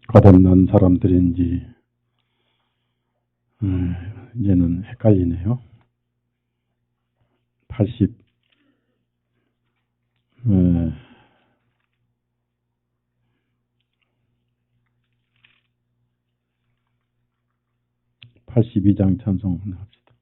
거듭난 사람들인지 이제는 헷갈리네요. 82장 찬송 합시다.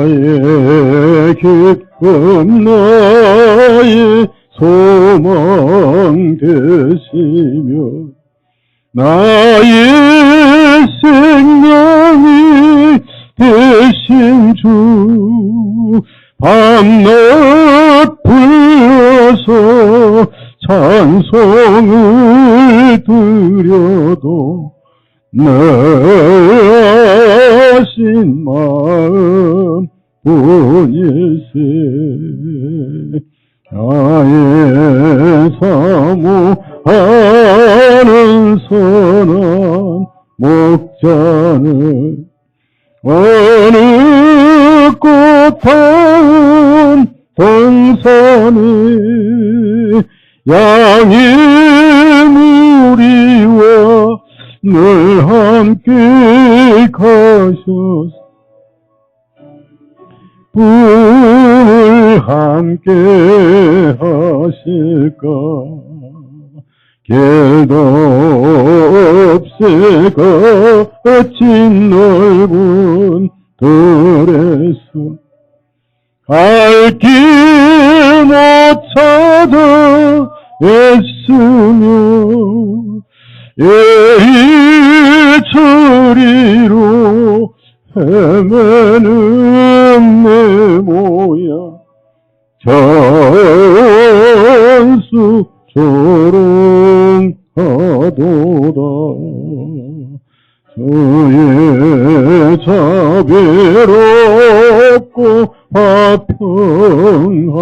나의 기쁨 나의 소망 되시며 나의 생명이 되신 주 밤낮 불러서 찬송을 드려도 내 아신 마음 뿐일세 나의 사모하는 선한 목자는 어느 꽃다운 동산에 양의 무리와 늘 함께 가셔서 꿈을 함께 하실까 길도 없을까 어찐 넓은 들에서 갈 길 못 찾아 애쓰며 예의처리로 헤매는 내 모양 전수 조롱하도다 주의 자비롭고 화평하늘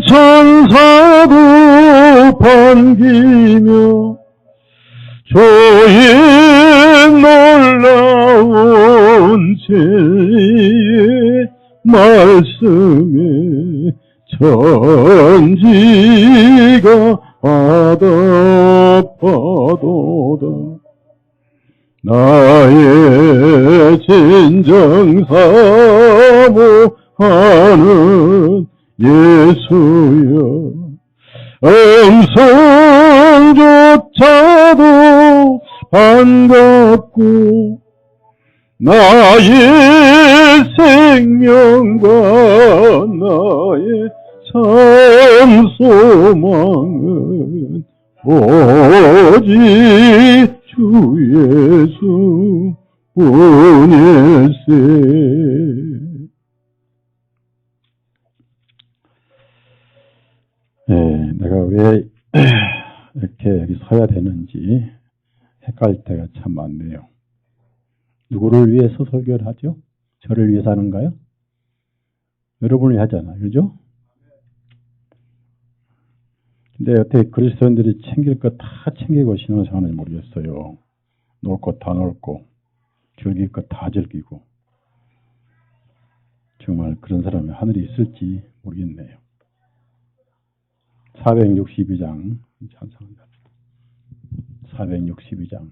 천사도 반기며 주의 놀라운 진리의 말씀에 천지가 화답하도다 나의 진정 사모하는 예수여 음성조차도 반갑고 나의 생명과 나의 참 소망은 오직 주 예수 뿐일세. 내가 왜 이렇게 여기 서야 되는지 헷갈릴 때가 참 많네요. 누구를 위해서 설교를 하죠? 저를 위해서 하는가요? 여러분을 위해 하잖아요. 그죠? 근데 어떻게 그리스도인들이 챙길 것 다 챙기고 신앙생활을 모르겠어요. 놀 것 다 놀고 즐길 것 다 즐기고 정말 그런 사람이 하늘에 있을지 모르겠네요. 462장 찬송합니다. 462장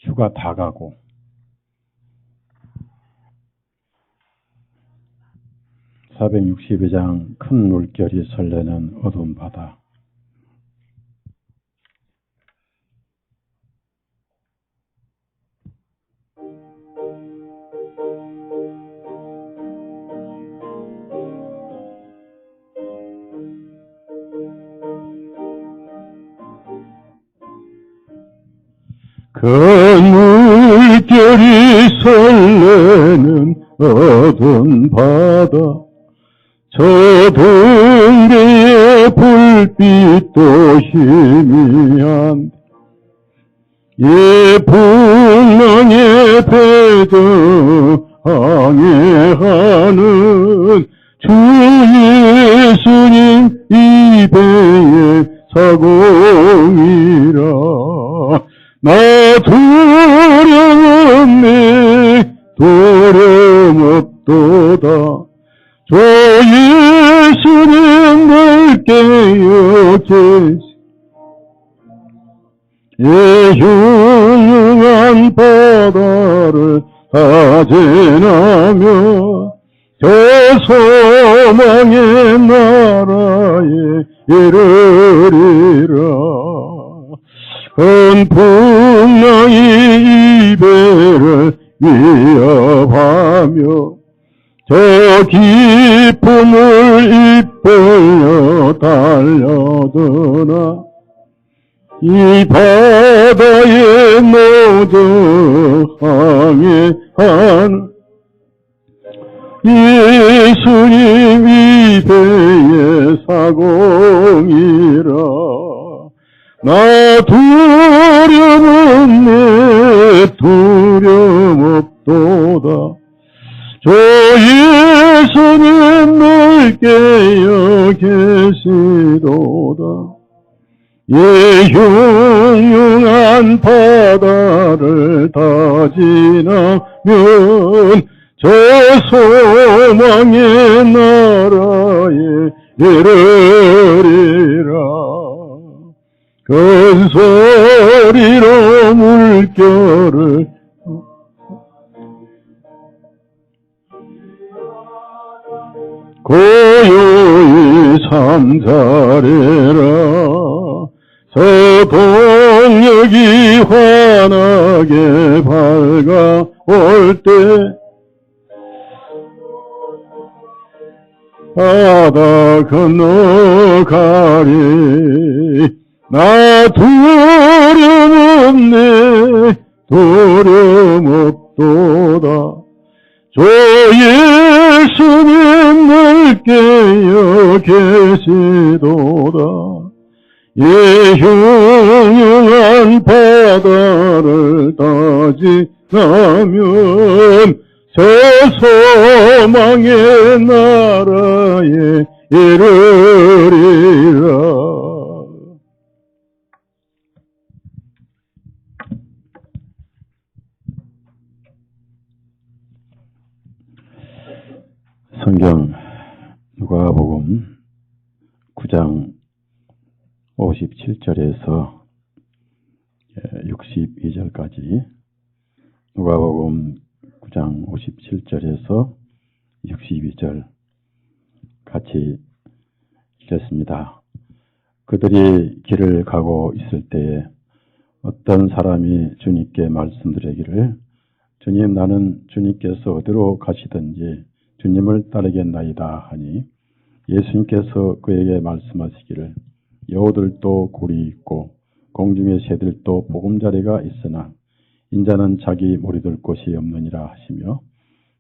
휴가 다 가고 (462장) 큰 물결이 설레는 어두운 바다. 큰 물결이 설레는 어두운 바다 저 동대의 불빛도 희미한 예 풍랑의 배도 항해하는 사공이라. 나 두려움 없네 두려움없도다. 주 예수님 늘 깨어 계시 흉흉한 바다를 다 지나며 저 소망의 나라에 이르리라. 큰 풍랑이 이 배를 위협하며 저 깊은 물 입벌려 달려드나 이 바다에 모두 항해한 예수님 이 배의 사공이라. 나 두려움 없네 두려움 없도다. 주 예수님 늘 깨어 계시도다. 흉흉한 바다를 다 지나면 저 소망의 나라에 이르리라. 큰 소리로 물결을 고요히 삼사리라. 서동역이 환하게 밝아올 때 바다 건너가리. 나 두려움 없네 두려움 없도다. 주 예수님 늘 깨어 계시도다. 흉흉한 바다를 다 지나면 저 소망의 나라에 이르리라. 성경 누가복음 9장 57절에서 62절까지 누가복음 9장 57절에서 62절 같이 읽겠습니다. 그들이 길을 가고 있을 때에 어떤 사람이 주님께 말씀드리기를 주님 나는 주님께서 어디로 가시든지 주님을 따르겠나이다 하니 예수님께서 그에게 말씀하시기를 여우들도 굴이 있고 공중의 새들도 보금자리가 있으나 인자는 자기 머리둘 곳이 없느니라 하시며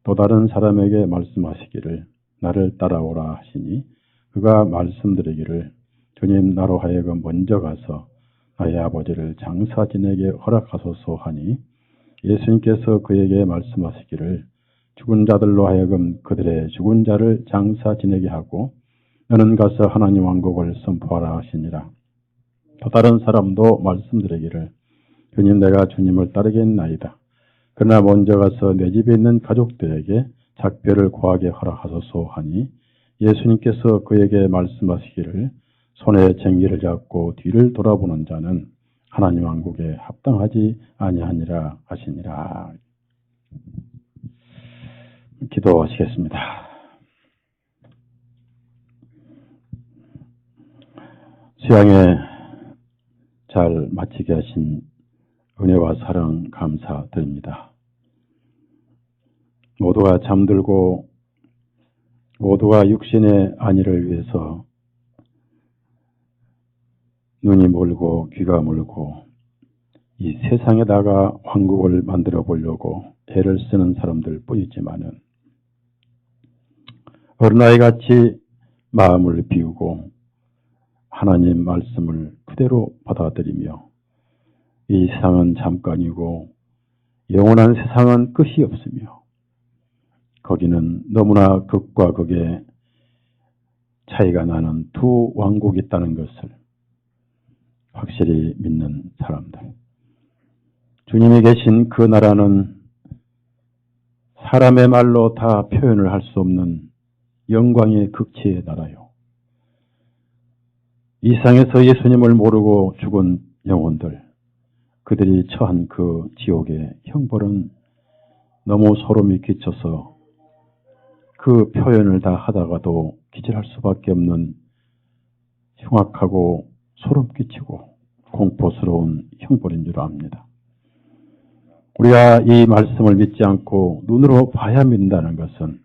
또 다른 사람에게 말씀하시기를 나를 따라오라 하시니 그가 말씀드리기를 주님 나로 하여금 먼저 가서 나의 아버지를 장사 지내게 허락하소서 하니 예수님께서 그에게 말씀하시기를 죽은 자들로 하여금 그들의 죽은 자를 장사 지내게 하고 너는 가서 하나님 왕국을 선포하라 하시니라. 또 다른 사람도 말씀드리기를 주님 내가 주님을 따르겠나이다. 그러나 먼저 가서 내 집에 있는 가족들에게 작별을 구하게 허락하소서 하니 예수님께서 그에게 말씀하시기를 손에 쟁기를 잡고 뒤를 돌아보는 자는 하나님 왕국에 합당하지 아니하니라 하시니라. 기도하시겠습니다. 수양에 잘 마치게 하신 은혜와 사랑 감사드립니다. 모두가 잠들고 모두가 육신의 안위를 위해서 눈이 멀고 귀가 멀고 이 세상에다가 왕국을 만들어 보려고 애를 쓰는 사람들 뿐이지만은 어린아이같이 마음을 비우고 하나님 말씀을 그대로 받아들이며 이 세상은 잠깐이고 영원한 세상은 끝이 없으며 거기는 너무나 극과 극의 차이가 나는 두 왕국이 있다는 것을 확실히 믿는 사람들. 주님이 계신 그 나라는 사람의 말로 다 표현을 할 수 없는 영광의 극치의 나라요. 이 세상에서 예수님을 모르고 죽은 영혼들, 그들이 처한 그 지옥의 형벌은 너무 소름이 끼쳐서 그 표현을 다 하다가도 기절할 수밖에 없는 흉악하고 소름 끼치고 공포스러운 형벌인 줄 압니다. 우리가 이 말씀을 믿지 않고 눈으로 봐야 믿는다는 것은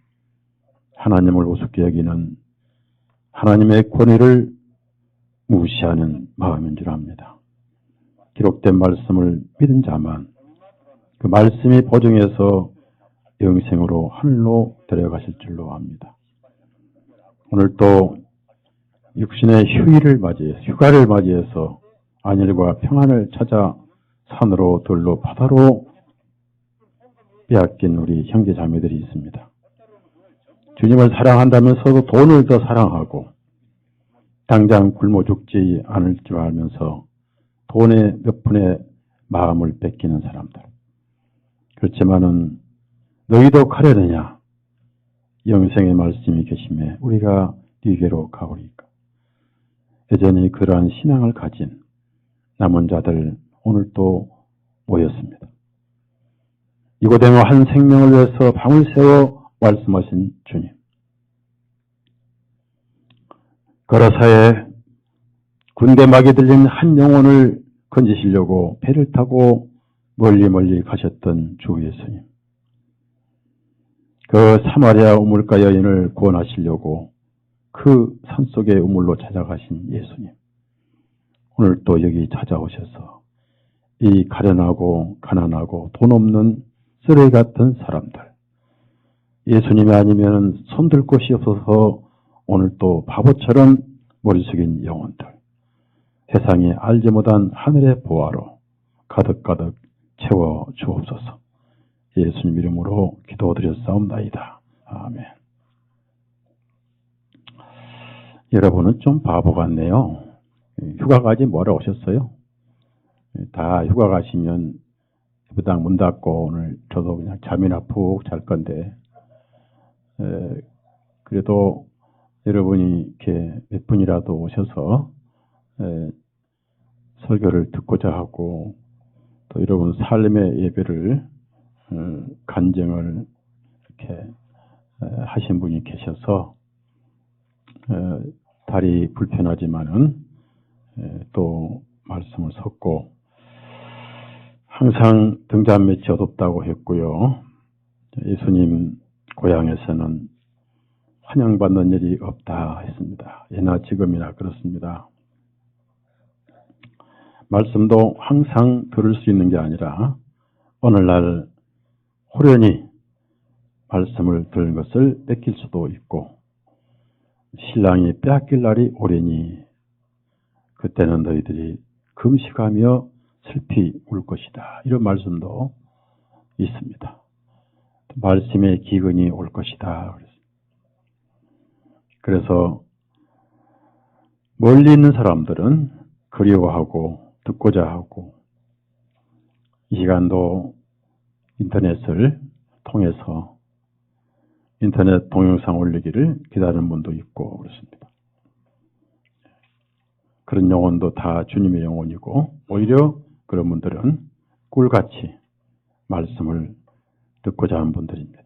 하나님을 우습게 여기는 하나님의 권위를 무시하는 마음인 줄 압니다. 기록된 말씀을 믿은 자만 그 말씀이 보증해서 영생으로 하늘로 데려가실 줄로 압니다. 오늘 또 육신의 휴가를 맞이해서 안일과 평안을 찾아 산으로 들로 바다로 빼앗긴 우리 형제 자매들이 있습니다. 주님을 사랑한다면서도 돈을 더 사랑하고 당장 굶어 죽지 않을 줄 알면서 돈의 몇 푼의 마음을 뺏기는 사람들. 그렇지만은 너희도 가려느냐? 영생의 말씀이 계심에 우리가 네게로 가오리까. 여전히 그러한 신앙을 가진 남은 자들 오늘 또 모였습니다. 이고대모 한 생명을 위해서 밤을 새워 말씀하신 주님. 거라사에 군대 막이 들린 한 영혼을 건지시려고 배를 타고 멀리 가셨던 주 예수님. 그 사마리아 우물가 여인을 구원하시려고 그 산속의 우물로 찾아가신 예수님. 오늘 또 여기 찾아오셔서 이 가련하고 가난하고 돈 없는 쓰레기 같은 사람들. 예수님이 아니면 손들 곳이 없어서 오늘 또 바보처럼 머리 숙인 영혼들. 세상에 알지 못한 하늘의 보화로 가득가득 채워 주옵소서. 예수님 이름으로 기도드렸사옵나이다. 아멘. 여러분은 좀 바보 같네요. 휴가 가지 뭐하러 오셨어요? 다 휴가 가시면 부당 문 닫고 오늘 저도 그냥 잠이나 푹 잘 건데 그래도 여러분이 이렇게 몇 분이라도 오셔서 설교를 듣고자 하고 또 여러분 삶의 예배를 간증을 이렇게 하신 분이 계셔서 다리 불편하지만은 또 말씀을 섰고 항상 등잔 밑이 어둡다고 했고요. 예수님 고향에서는 환영받는 일이 없다 했습니다. 예나 지금이나 그렇습니다. 말씀도 항상 들을 수 있는 게 아니라 오늘날 호련히 말씀을 들은 것을 뺏길 수도 있고 신랑이 빼앗길 날이 오려니 그때는 너희들이 금식하며 슬피 울 것이다. 이런 말씀도 있습니다. 말씀의 기근이 올 것이다. 그래서 멀리 있는 사람들은 그리워하고 듣고자 하고 이 시간도 인터넷을 통해서 인터넷 동영상 올리기를 기다리는 분도 있고 그렇습니다. 그런 영혼도 다 주님의 영혼이고 오히려 그런 분들은 꿀같이 말씀을 듣고자 하는 분들입니다.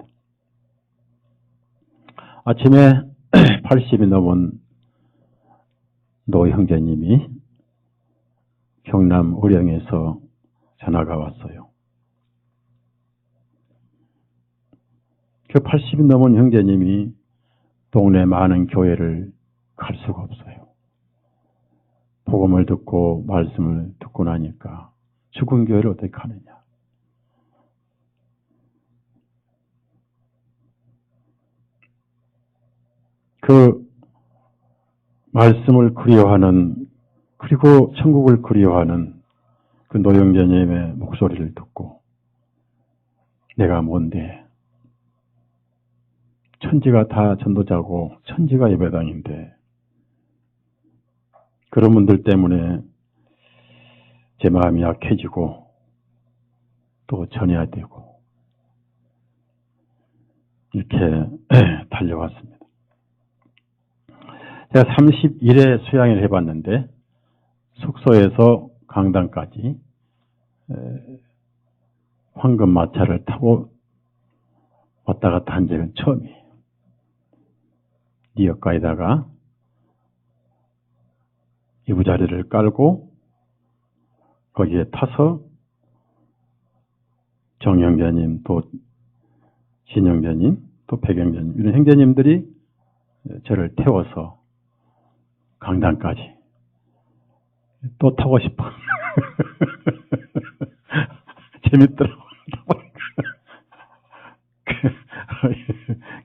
아침에 80이 넘은 노 형제님이 경남 의령에서 전화가 왔어요. 그 80이 넘은 형제님이 동네 많은 교회를 갈 수가 없어요. 복음을 듣고 말씀을 듣고 나니까 죽은 교회를 어떻게 가느냐. 그 말씀을 그리워하는 그리고 천국을 그리워하는 그 노영자님의 목소리를 듣고 내가 뭔데 천지가 다 전도자고 천지가 예배당인데 그런 분들 때문에 제 마음이 약해지고 또 전해야 되고 이렇게 달려왔습니다. 제가 30일에 수양을 해봤는데 숙소에서 강당까지 황금마차를 타고 왔다 갔다 한 적은 처음이에요. 뉴욕가에다가 이부자리를 깔고 거기에 타서 정형제님 또 진형제님 또 백형제님 이런 형제님들이 저를 태워서 강당까지 또 타고 싶어. 재밌더라고.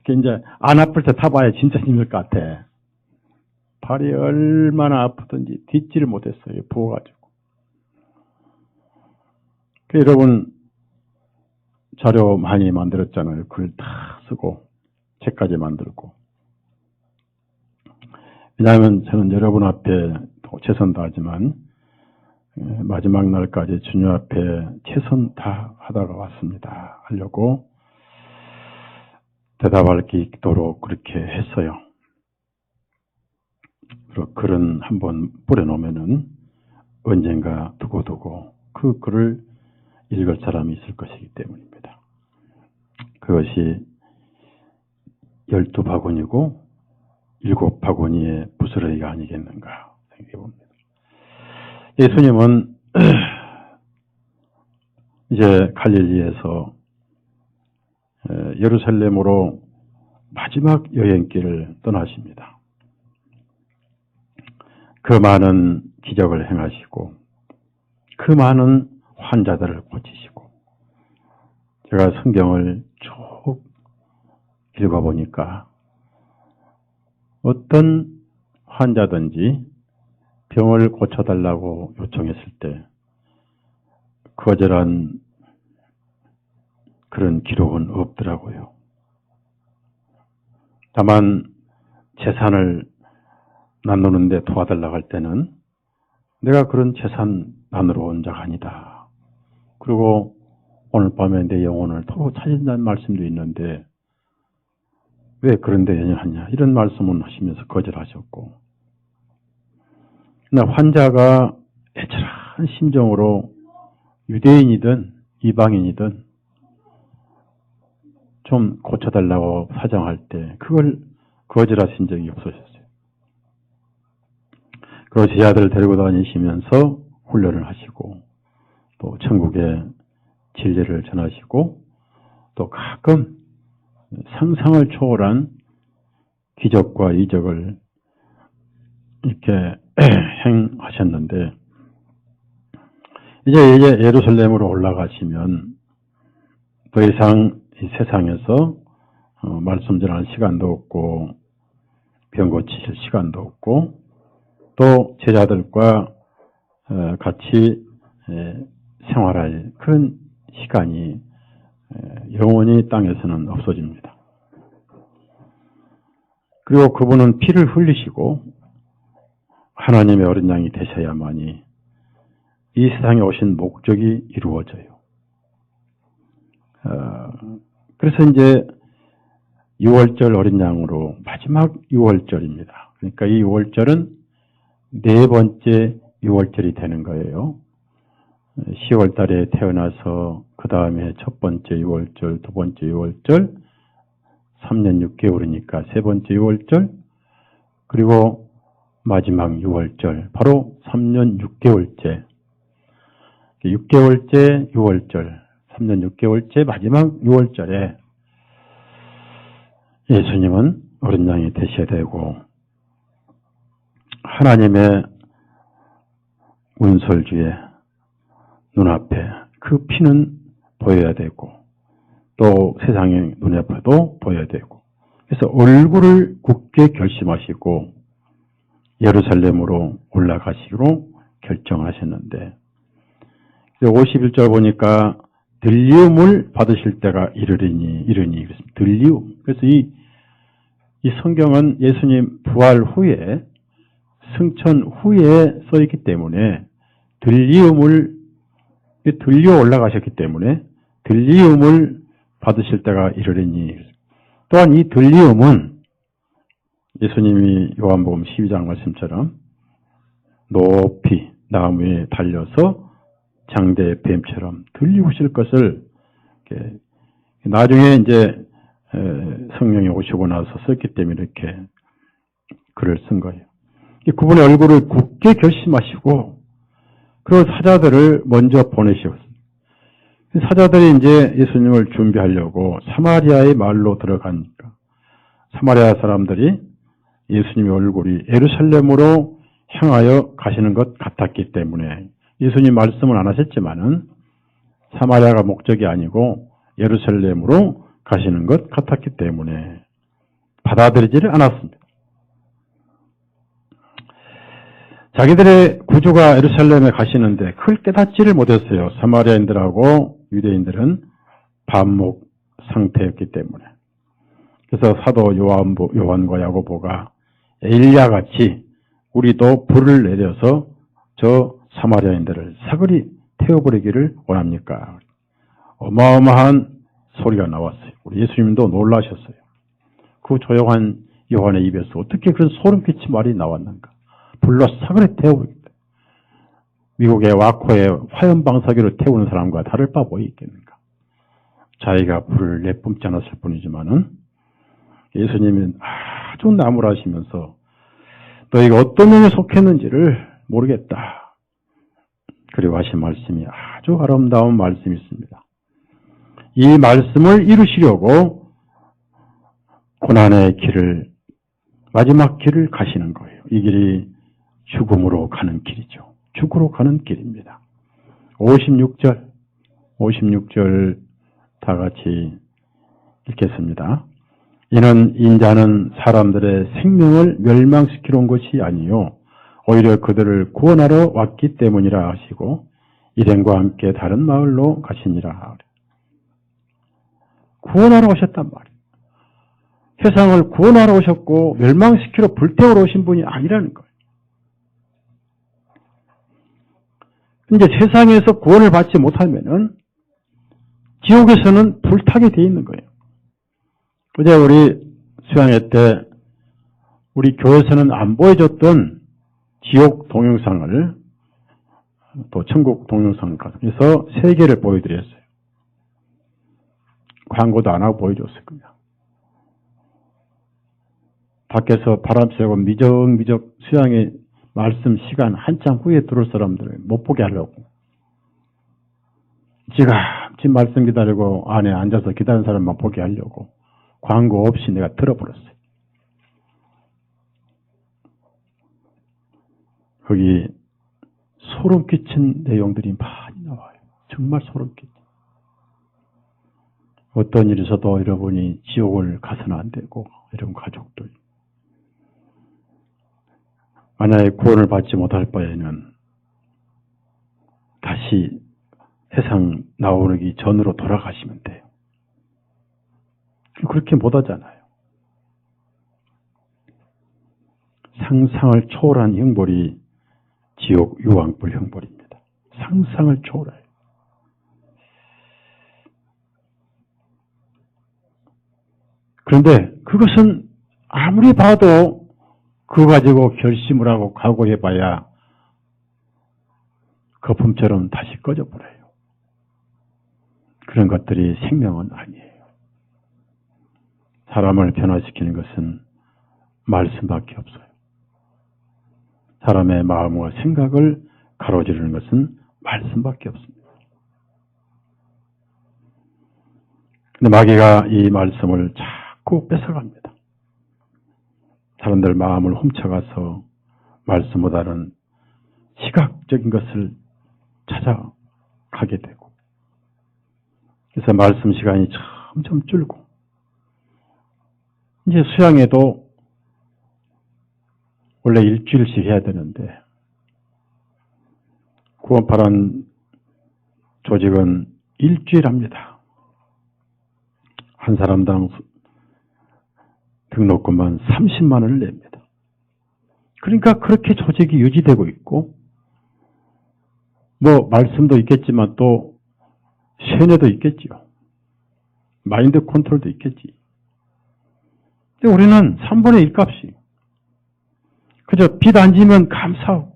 이제 안 아플 때 타봐야 진짜 힘들 것 같아. 발이 얼마나 아프든지 딛지를 못했어요. 부어가지고. 여러분 자료 많이 만들었잖아요. 글 다 쓰고 책까지 만들고. 왜냐하면 저는 여러분 앞에 최선 다하지만 마지막 날까지 주님 앞에 최선 다하다가 왔습니다. 하려고 대답할 게 있도록 그렇게 했어요. 그리고 글은 한번 뿌려놓으면은 언젠가 두고두고 그 글을 읽을 사람이 있을 것이기 때문입니다. 그것이 12바구니고 7바구니의 부스러기가 아니겠는가 생각해 봅니다. 예수님은 이제 갈릴리에서 예루살렘으로 마지막 여행길을 떠나십니다. 그 많은 기적을 행하시고 그 많은 환자들을 고치시고 제가 성경을 쭉 읽어보니까 어떤 환자든지 병을 고쳐달라고 요청했을 때 거절한 그런 기록은 없더라고요. 다만 재산을 나누는데 도와달라고 할 때는 내가 그런 재산 나누러 온 자가 아니다. 그리고 오늘 밤에 내 영혼을 도로 찾는다는 말씀도 있는데 왜 그런데 연연하냐 이런 말씀은 하시면서 거절하셨고 그러나 환자가 애절한 심정으로 유대인이든 이방인이든 좀 고쳐달라고 사정할 때 그걸 거절하신 적이 없으셨어요. 그 제자들 데리고 다니시면서 훈련을 하시고 또 천국의 진리를 전하시고 또 가끔 상상을 초월한 기적과 이적을 이렇게 행하셨는데 이제 예루살렘으로 올라가시면 더 이상 이 세상에서 말씀 전할 시간도 없고 병 고치실 시간도 없고 또 제자들과 같이 생활할 그런 시간이 영원히 땅에서는 없어집니다. 그리고 그분은 피를 흘리시고 하나님의 어린 양이 되셔야만이 이 세상에 오신 목적이 이루어져요. 그래서 이제 6월절 어린 양으로 마지막 6월절입니다. 그러니까 이 6월절은 네 번째 6월절이 되는 거예요. 10월 달에 태어나서 그 다음에 첫 번째 6월절, 두 번째 6월절, 3년 6개월이니까 세 번째 6월절, 그리고 마지막 6월절, 바로 3년 6개월째. 6개월째 6월절, 3년 6개월째 마지막 6월절에 예수님은 어린 양이 되셔야 되고 하나님의 문설주의 눈앞에 그 피는 보여야 되고 또 세상의 눈앞에도 보여야 되고 그래서 얼굴을 굳게 결심하시고 예루살렘으로 올라가시기로 결정하셨는데 51절 보니까 들리움을 받으실 때가 이르니 그랬습니다. 들리움. 그래서 이 성경은 예수님 부활 후에 승천 후에 써 있기 때문에 들리어 올라가셨기 때문에 들리움을 받으실 때가 이르리니. 또한 이 들리움은 예수님이 요한복음 12장 말씀처럼 높이 나무에 달려서 장대 뱀처럼 들리우실 것을 나중에 이제 성령이 오시고 나서 썼기 때문에 이렇게 글을 쓴 거예요. 그분의 얼굴을 굳게 결심하시고 그 사자들을 먼저 보내셨습니다. 사자들이 이제 예수님을 준비하려고 사마리아의 마을로 들어가니까 사마리아 사람들이 예수님의 얼굴이 예루살렘으로 향하여 가시는 것 같았기 때문에 예수님 말씀을 안 하셨지만은 사마리아가 목적이 아니고 예루살렘으로 가시는 것 같았기 때문에 받아들이지를 않았습니다. 자기들의 구주가 예루살렘에 가시는데 그걸 깨닫지를 못했어요. 사마리아인들하고 유대인들은 반목 상태였기 때문에. 그래서 사도 요한과 야고보가 엘리야같이 우리도 불을 내려서 저 사마리아인들을 사거리 태워버리기를 원합니까? 어마어마한 소리가 나왔어요. 우리 예수님도 놀라셨어요. 그 조용한 요한의 입에서 어떻게 그런 소름 끼친 말이 나왔는가? 불로 사거리 태우겠다. 미국의 와코에 화염방사기로 태우는 사람과 다를 바 뭐 있겠는가? 자기가 불을 내뿜지 않았을 뿐이지만은 예수님은 아주 나무라시면서 너희가 어떤 명에 속했는지를 모르겠다. 그리고 하신 말씀이 아주 아름다운 말씀이 있습니다. 이 말씀을 이루시려고 고난의 길을, 마지막 길을 가시는 거예요. 이 길이 죽음으로 가는 길이죠. 죽으로 가는 길입니다. 56절 다 같이 읽겠습니다. 이는 인자는 사람들의 생명을 멸망시키러 온 것이 아니요 오히려 그들을 구원하러 왔기 때문이라 하시고 일행과 함께 다른 마을로 가시니라. 구원하러 오셨단 말이에요. 세상을 구원하러 오셨고 멸망시키러 불태우러 오신 분이 아니라는 거예요. 이제 세상에서 구원을 받지 못하면은 지옥에서는 불타게 돼 있는 거예요. 어제 우리 수양회 때 우리 교회에서는 안 보여줬던 지옥 동영상을 또 천국 동영상을 해서 3개를 보여드렸어요. 광고도 안 하고 보여줬어요. 그냥. 밖에서 바람 쐬고 미적미적 수양회 말씀 시간 한참 후에 들어올 사람들을 못 보게 하려고. 지금 말씀 기다리고 안에 앉아서 기다리는 사람만 보게 하려고 광고 없이 내가 들어버렸어요. 거기 소름 끼친 내용들이 많이 나와요. 정말 소름 끼쳐. 어떤 일이 있어도 여러분이 지옥을 가서는 안 되고 여러분 가족들 만약에 구원을 받지 못할 바에는 다시 세상 나오기 전으로 돌아가시면 돼요. 그렇게 못하잖아요. 상상을 초월한 형벌이 지옥 유황불 형벌입니다. 상상을 초월해요. 그런데 그것은 아무리 봐도 그거 가지고 결심을 하고 각오해봐야 거품처럼 다시 꺼져버려요. 그런 것들이 생명은 아니에요. 사람을 변화시키는 것은 말씀밖에 없어요. 사람의 마음과 생각을 가로지르는 것은 말씀밖에 없습니다. 근데 마귀가 이 말씀을 자꾸 뺏어갑니다. 사람들 마음을 훔쳐가서 말씀보다는 시각적인 것을 찾아가게 되고 그래서 말씀 시간이 점점 줄고 이제 수양에도 원래 일주일씩 해야 되는데 구원파란 조직은 일주일 합니다. 한 사람당 등록금만 30만 원을 냅니다. 그러니까 그렇게 조직이 유지되고 있고 뭐 말씀도 있겠지만 또 세뇌도 있겠지요. 마인드 컨트롤도 있겠지. 근데 우리는 3분의 1 값이 그저 빚 안 지면 감사하고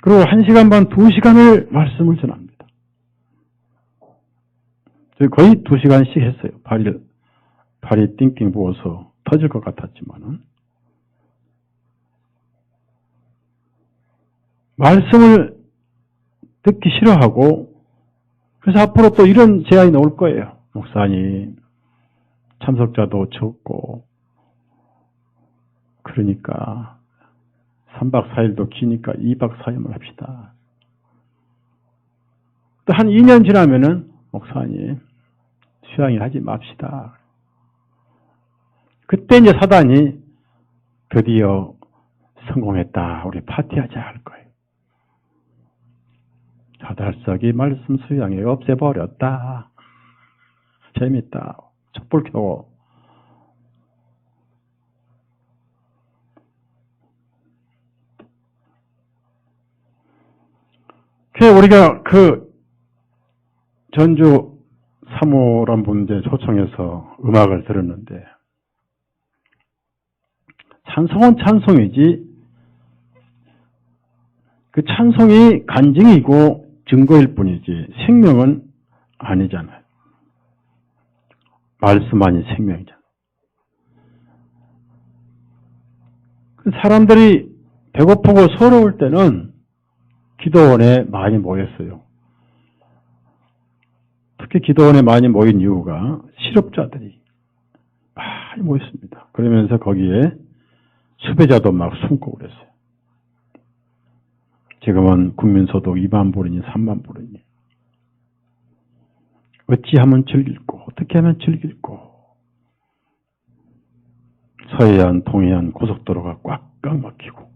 그리고 1시간 반, 2시간을 말씀을 전합니다. 거의 2시간씩 했어요. 발이 띵띵 부어서 터질 것 같았지만은 말씀을 듣기 싫어하고 그래서 앞으로 또 이런 제안이 나올 거예요. 목사님 참석자도 적고 그러니까 3박 4일도 기니까 2박 4일만 합시다. 또 한 2년 지나면은 목사님 수양일 하지 맙시다. 그때 이제 사단이 드디어 성공했다. 우리 파티하자 할 거예요. 자달석이 말씀 수양회 없애버렸다. 재밌다. 촛불 켜고. 우리가 전주 사모란 분제 초청해서 음악을 들었는데 찬송은 찬송이지 그 찬송이 간증이고 증거일 뿐이지 생명은 아니잖아요. 말씀만이 생명이잖아요. 사람들이 배고프고 서러울 때는 기도원에 많이 모였어요. 특히 기도원에 많이 모인 이유가 실업자들이 많이 모였습니다. 그러면서 거기에 수배자도 막 숨고 그랬어요. 지금은 국민소득 2만 불이니 3만 불이니 어찌하면 즐길고 어떻게 하면 즐길고 서해안 동해안 고속도로가 꽉꽉 막히고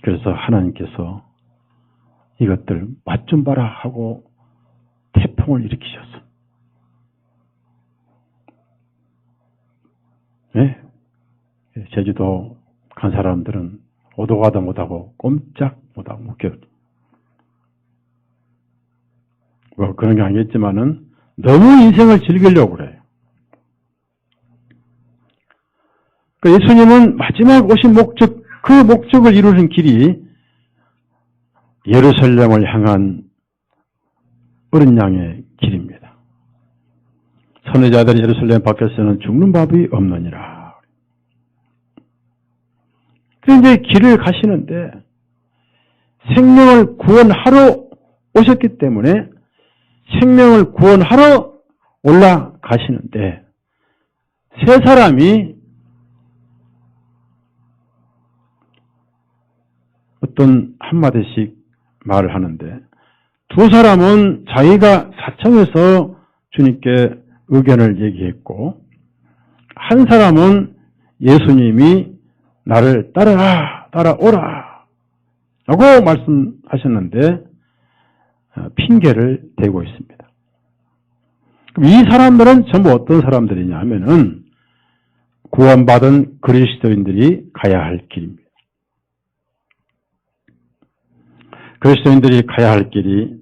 그래서 하나님께서 이것들 맛 좀 봐라 하고 태풍을 일으키셨어. 네? 제주도 간 사람들은 오도 가도 못하고 꼼짝 못하고 묵혀. 뭐 그런 게 아니겠지만은 너무 인생을 즐기려고 그래요. 그러니까 예수님은 마지막 오신 목적, 그 목적을 이루는 길이 예루살렘을 향한 어린 양의 길입니다. 선지자들이 예루살렘 밖에서는 죽는 법이 없느니라. 그런데 이제 길을 가시는데 생명을 구원하러 오셨기 때문에 생명을 구원하러 올라가시는데 세 사람이 어떤 한마디씩 말을 하는데 두 사람은 자기가 사청에서 주님께 의견을 얘기했고 한 사람은 예수님이 나를 따라라, 따라오라 라고 말씀하셨는데 핑계를 대고 있습니다. 그럼 이 사람들은 전부 어떤 사람들이냐 하면은 구원받은 그리스도인들이 가야 할 길입니다. 그리스도인들이 가야 할 길이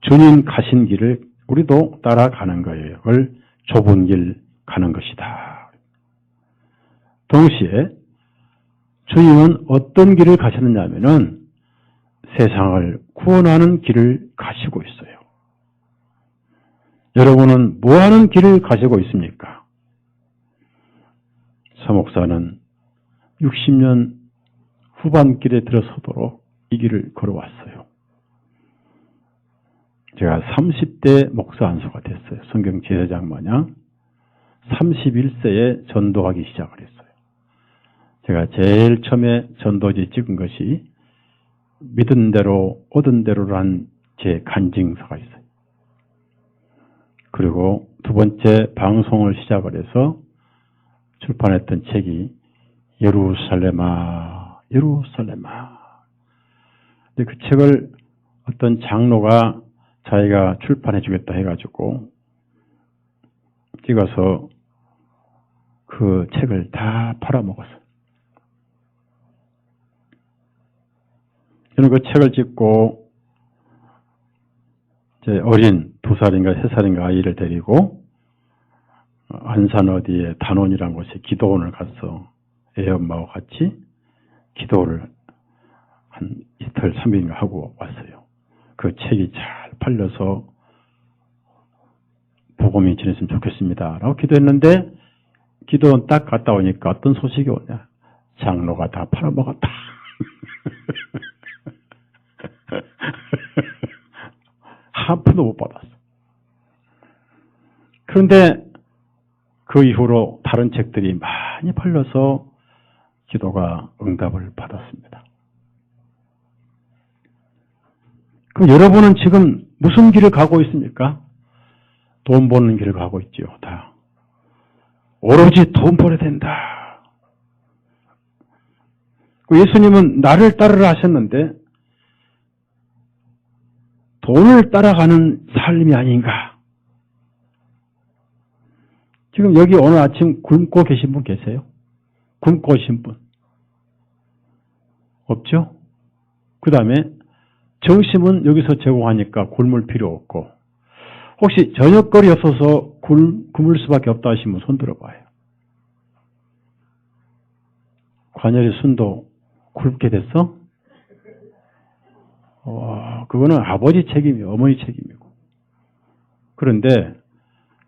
주님 가신 길을 우리도 따라가는 거예요. 그걸 좁은 길 가는 것이다. 동시에 주님은 어떤 길을 가셨느냐 하면은 세상을 구원하는 길을 가시고 있어요. 여러분은 뭐 하는 길을 가시고 있습니까? 서 목사는 60년 후반길에 들어서도록 이 길을 걸어왔어요. 제가 30대 목사 안수가 됐어요. 성경 제사장 마냥 31세에 전도하기 시작을 했어요. 제가 제일 처음에 전도지 찍은 것이 믿은 대로 얻은 대로란 제 간증서가 있어요. 그리고 두 번째 방송을 시작을 해서 출판했던 책이 예루살렘아 예루살렘아. 근데 그 책을 어떤 장로가 자기가 출판해 주겠다 해가지고 찍어서 그 책을 다 팔아먹었어요. 저는 그 책을 찍고 제 어린 2살인가 3살인가 아이를 데리고 안산 어디에 단원이라는 곳에 기도원을 가서 애 엄마와 같이 기도를 한 이틀 3일인가 하고 왔어요. 그 책이 잘 팔려서 복음이 전했으면 좋겠습니다 라고 기도했는데 기도원 딱 갔다 오니까 어떤 소식이 오냐. 장로가 다 팔아먹었다. 한 푼도 못 받았어. 그런데 그 이후로 다른 책들이 많이 팔려서 기도가 응답을 받았습니다. 그럼 여러분은 지금 무슨 길을 가고 있습니까? 돈 버는 길을 가고 있지요. 다. 오로지 돈 벌어야 된다. 예수님은 나를 따르라 하셨는데 돈을 따라가는 삶이 아닌가. 지금 여기 오늘 아침 굶고 계신 분 계세요? 굶고 계신 분? 없죠? 그 다음에 점심은 여기서 제공하니까 굶을 필요 없고 혹시 저녁거리 없어서 굶을 수밖에 없다 하시면 손 들어봐요. 관열이 순도 굶게 됐어? 그거는 아버지 책임이에요. 어머니 책임이고. 그런데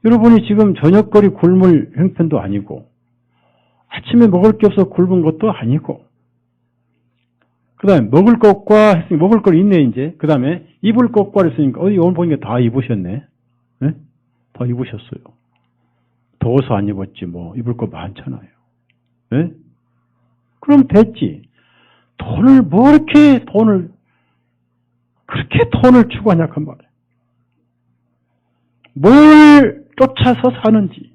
여러분이 지금 저녁거리 굶을 형편도 아니고 아침에 먹을 게 없어 굶은 것도 아니고 그 다음에 먹을 것과 했으니 먹을 걸 있네 이제. 그 다음에 입을 것과 했으니까 오늘 보니까 다 입으셨네. 네? 다 입으셨어요. 더워서 안 입었지 뭐 입을 거 많잖아요. 네? 그럼 됐지. 그렇게 돈을 추구하냐 그 말이에요. 뭘 쫓아서 사는지.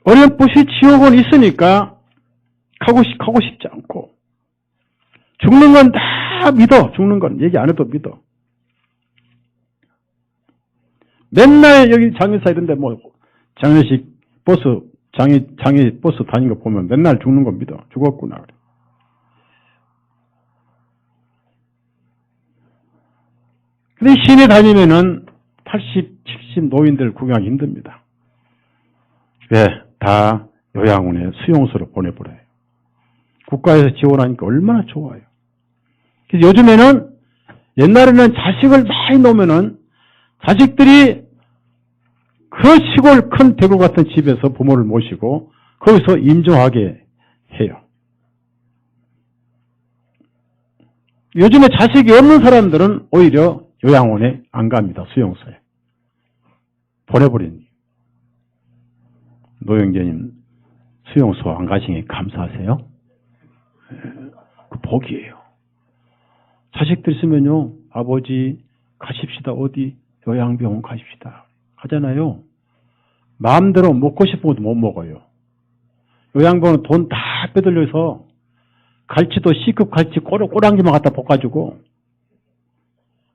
어렴풋이 지옥은 있으니까 가고 싶지 않고 죽는 건 다 믿어. 죽는 건 얘기 안 해도 믿어. 맨날 여기 장례사 이런데 뭐 장례식 버스 장애 버스 다니는 거 보면 맨날 죽는 거 믿어. 죽었구나 그래. 근데 시내 다니면은 80, 70 노인들 구경하기 힘듭니다. 왜? 다 요양원에 수용소로 보내버려요. 국가에서 지원하니까 얼마나 좋아요. 그래서 요즘에는 옛날에는 자식을 많이 놓으면은 자식들이 그 시골 큰 대구 같은 집에서 부모를 모시고 거기서 임종하게 해요. 요즘에 자식이 없는 사람들은 오히려 요양원에 안 갑니다. 수용소에. 보내버린. 노영재님 수용소 안 가시니 감사하세요? 그 복이에요. 자식들 있으면요. 아버지 가십시다. 어디 요양병원 가십시다. 하잖아요. 마음대로 먹고 싶은 것도 못 먹어요. 요양병원은 돈 다 빼돌려서 갈치도 C급 갈치 꼬랑지만 갖다 볶아주고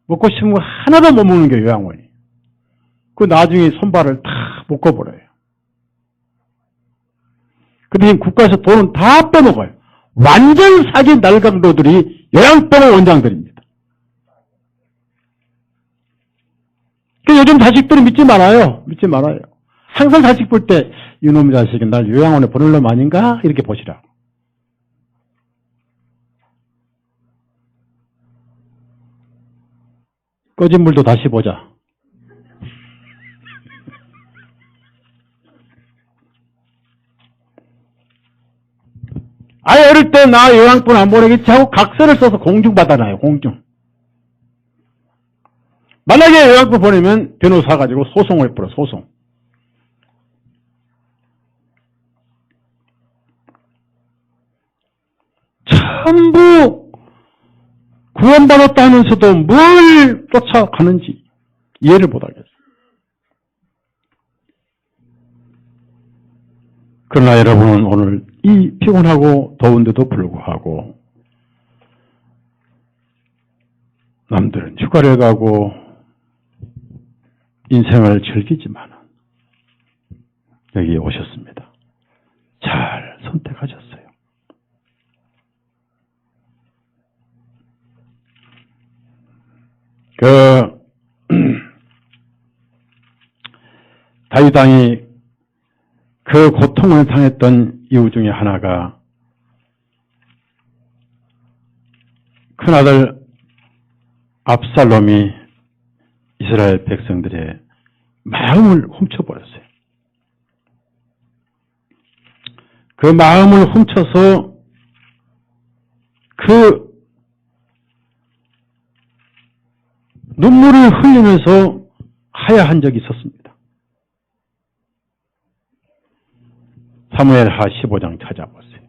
먹고 싶은 거 하나도 못 먹는 게 요양원이. 그 나중에 손발을 다 묶어버려요. 그 대신 국가에서 돈은 다 빼먹어요. 완전 사기 날강도들이 요양병원 원장들입니다. 요즘 자식들이 믿지 말아요. 믿지 말아요. 항상 자식 볼 때 이놈 자식은 날 요양원에 보낼 놈 아닌가? 이렇게 보시라. 꺼진 물도 다시 보자. 아예 어릴 때 나 요양병원 안 보내겠지 하고 각서를 써서 공증받아놔요. 공증. 만약에 요양병원 보내면 변호사 가지고 소송을 풀어. 소송. 전부 구원받았다 하면서도 뭘 쫓아가는지 이해를 못하겠어요. 그러나 여러분은 오늘 이 피곤하고 더운데도 불구하고 남들은 휴가를 가고 인생을 즐기지만 여기 오셨습니다. 잘 선택하셨어요. 다윗 왕이 그 고통을 당했던 이유 중에 하나가 큰아들 압살롬이 이스라엘 백성들의 마음을 훔쳐버렸어요. 그 마음을 훔쳐서 그 눈물을 흘리면서 하야한 적이 있었습니다. 사무엘하 15장 찾아보세요.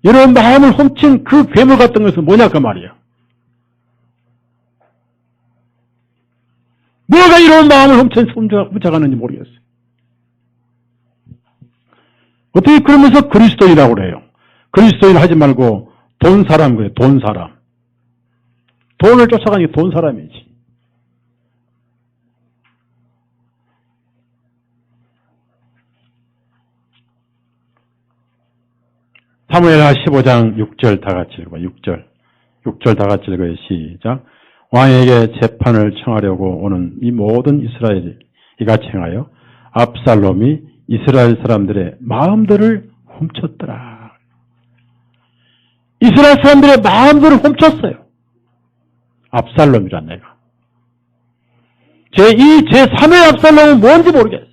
이런 마음을 훔친 그 괴물 같은 것은 뭐냐 그 말이에요. 뭐가 이런 마음을 훔쳐가는지 모르겠어요. 어떻게 그러면서 그리스도인이라고 그래요. 그리스도인 하지 말고 돈 사람 그래요. 돈 사람. 돈을 쫓아가니까 돈 사람이지. 사무엘하 15장 6절 다 같이 읽어요. 6절 다 같이 읽어요. 시작. 왕에게 재판을 청하려고 오는 이 모든 이스라엘이 이같이 행하여 압살롬이 이스라엘 사람들의 마음들을 훔쳤더라. 이스라엘 사람들의 마음들을 훔쳤어요. 압살롬이란 내가. 제3의 압살롬은 뭔지 모르겠어요.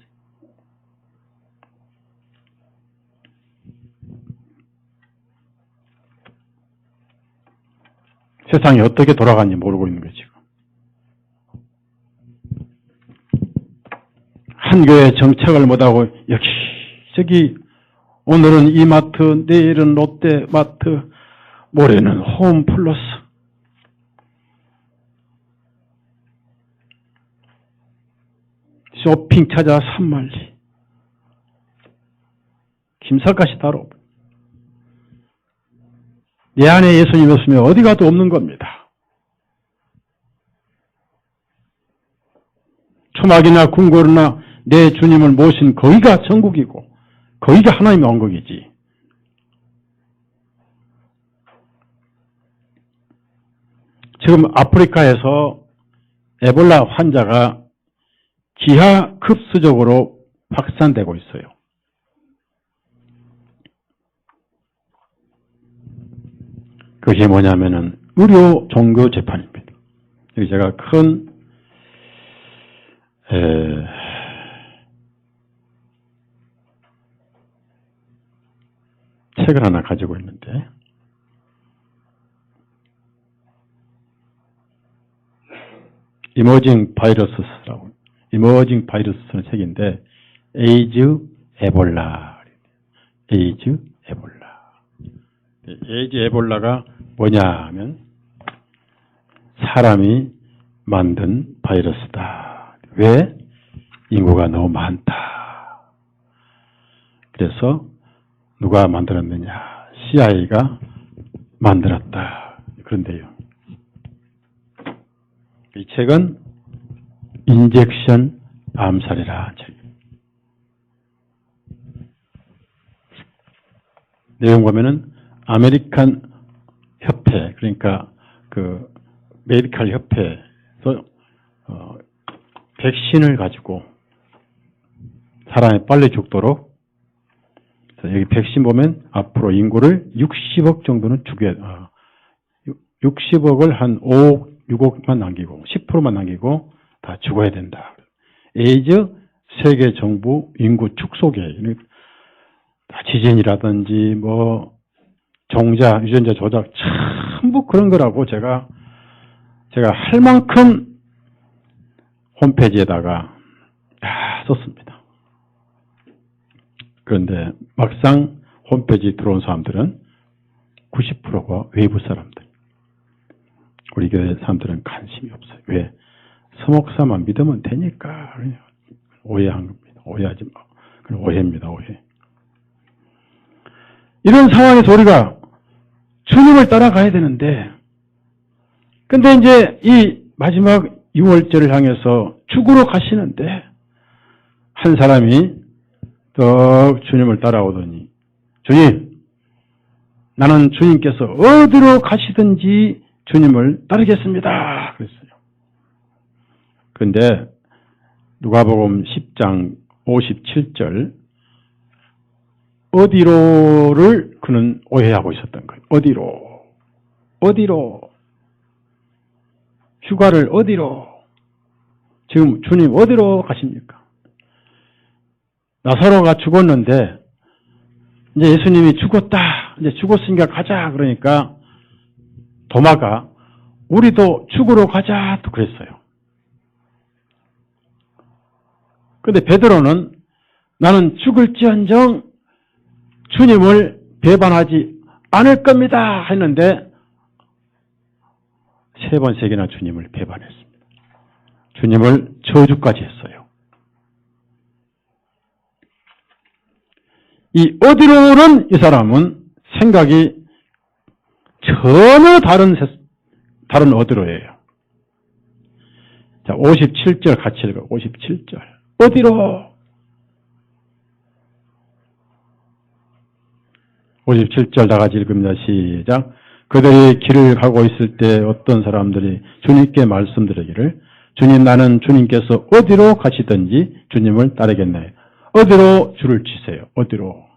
세상이 어떻게 돌아가는지 모르고 있는 거예요, 지금. 한 교회 정책을 못하고, 여기저기, 오늘은 이마트, 내일은 롯데마트, 모레는 홈플러스. 쇼핑 찾아 산만리. 김살같이 다뤄. 내 안에 예수님 없으면 어디 가도 없는 겁니다. 초막이나 궁궐이나 내 주님을 모신 거기가 천국이고 거기가 하나님의 왕국이지. 지금 아프리카에서 에볼라 환자가 기하급수적으로 확산되고 있어요. 그게 뭐냐면은 의료 종교 재판입니다. 여기 제가 큰 책을 하나 가지고 있는데 이머징 바이러스라고 이머징 바이러스라는 책인데 에이즈 에볼라 에이즈 에볼라가 뭐냐 하면 사람이 만든 바이러스다. 왜? 인구가 너무 많다. 그래서 누가 만들었느냐? CIA가 만들었다. 그런데요. 이 책은 인젝션 암살이라 책이에요. 내용 보면은 아메리칸 협회, 그러니까 그 메디칼 협회에서 백신을 가지고 사람이 빨리 죽도록 여기 백신 보면 앞으로 인구를 60억 정도는 60억을 한 5억, 6억만 남기고 10%만 남기고 다 죽어야 된다. 에이즈 세계 정부 인구 축소계, 지진이라든지 뭐 종자, 유전자 조작 전부 그런 거라고 제가 할 만큼 홈페이지에다가 다 썼습니다. 그런데 막상 홈페이지 들어온 사람들은 90%가 외부 사람들. 우리 교회 사람들은 관심이 없어요. 왜? 서목사만 믿으면 되니까. 오해한 겁니다. 오해하지 마. 그건 오해입니다. 오해. 이런 상황에서 우리가 주님을 따라가야 되는데, 근데 이제 이 마지막 6월절을 향해서 죽으러 가시는데, 한 사람이 또 주님을 따라오더니 주님, 나는 주님께서 어디로 가시든지 주님을 따르겠습니다. 그랬어요. 그런데 누가복음 10장 57절 어디로를 그는 오해하고 있었던 거예요. 어디로 휴가를 어디로, 지금 주님 어디로 가십니까? 나사로가 죽었는데 이제 예수님이 죽었다, 이제 죽었으니까 가자 그러니까 도마가 우리도 죽으러 가자 또 그랬어요. 근데 베드로는 나는 죽을지언정 주님을 배반하지 않을 겁니다 했는데 3번 3개나 주님을 배반했습니다. 주님을 저주까지 했어요. 이 어디로는 이 사람은 생각이 전혀 다른 어디로예요. 자, 57절 같이 읽어. 57절. 어디로? 57절 다 같이 읽습니다. 시작. 그들이 길을 가고 있을 때 어떤 사람들이 주님께 말씀드리기를 주님, 나는 주님께서 어디로 가시든지 주님을 따르겠나요? 어디로 줄을 치세요. 어디로?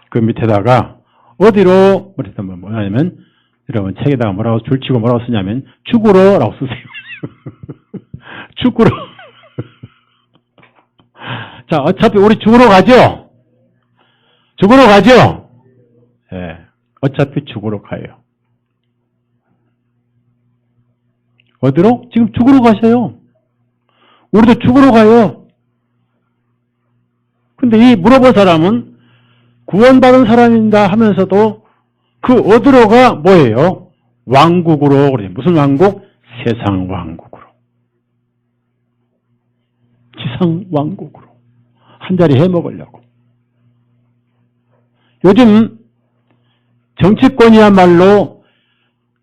그 밑에다가 어디로 뭐냐면 여러분 책에다가 뭐라고 줄치고 뭐라고 쓰냐면 죽으러라고 쓰세요. 죽으러. 자, 어차피 우리 죽으러 가죠? 죽으러 가죠? 예. 네, 어차피 죽으러 가요. 어디로? 지금 죽으러 가셔요. 우리도 죽으러 가요. 근데 이 물어본 사람은 구원받은 사람인다 하면서도 그 어디로가 뭐예요? 왕국으로. 그래요. 무슨 왕국? 세상 왕국으로. 지상 왕국으로. 한 자리 해먹으려고. 요즘 정치권이야말로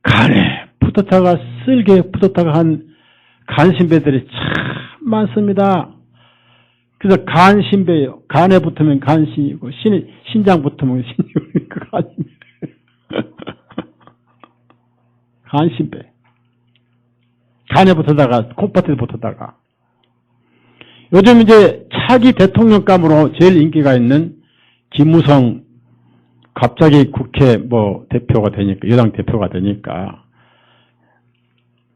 간에 붙었다가 쓸개 붙었다가 한 간신배들이 참 많습니다. 그래서 간신배예요. 간에 붙으면 간신이고 신장 붙으면 신이고 간신배. 간에 붙었다가 콩밭에 붙었다가 요즘 이제 차기 대통령감으로 제일 인기가 있는 김무성 갑자기 국회 대표가 되니까 여당 대표가 되니까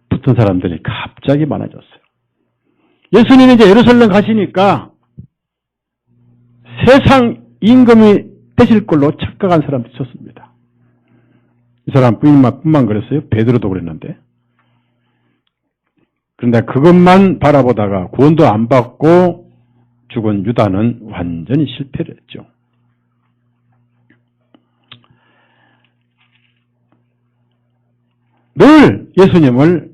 붙은 사람들이 갑자기 많아졌어요. 예수님이 이제 예루살렘 가시니까 세상 임금이 되실 걸로 착각한 사람도 있었습니다. 이 사람뿐만 그랬어요. 베드로도 그랬는데. 그런데 그것만 바라보다가 구원도 안 받고 죽은 유다는 완전히 실패를 했죠. 늘 예수님을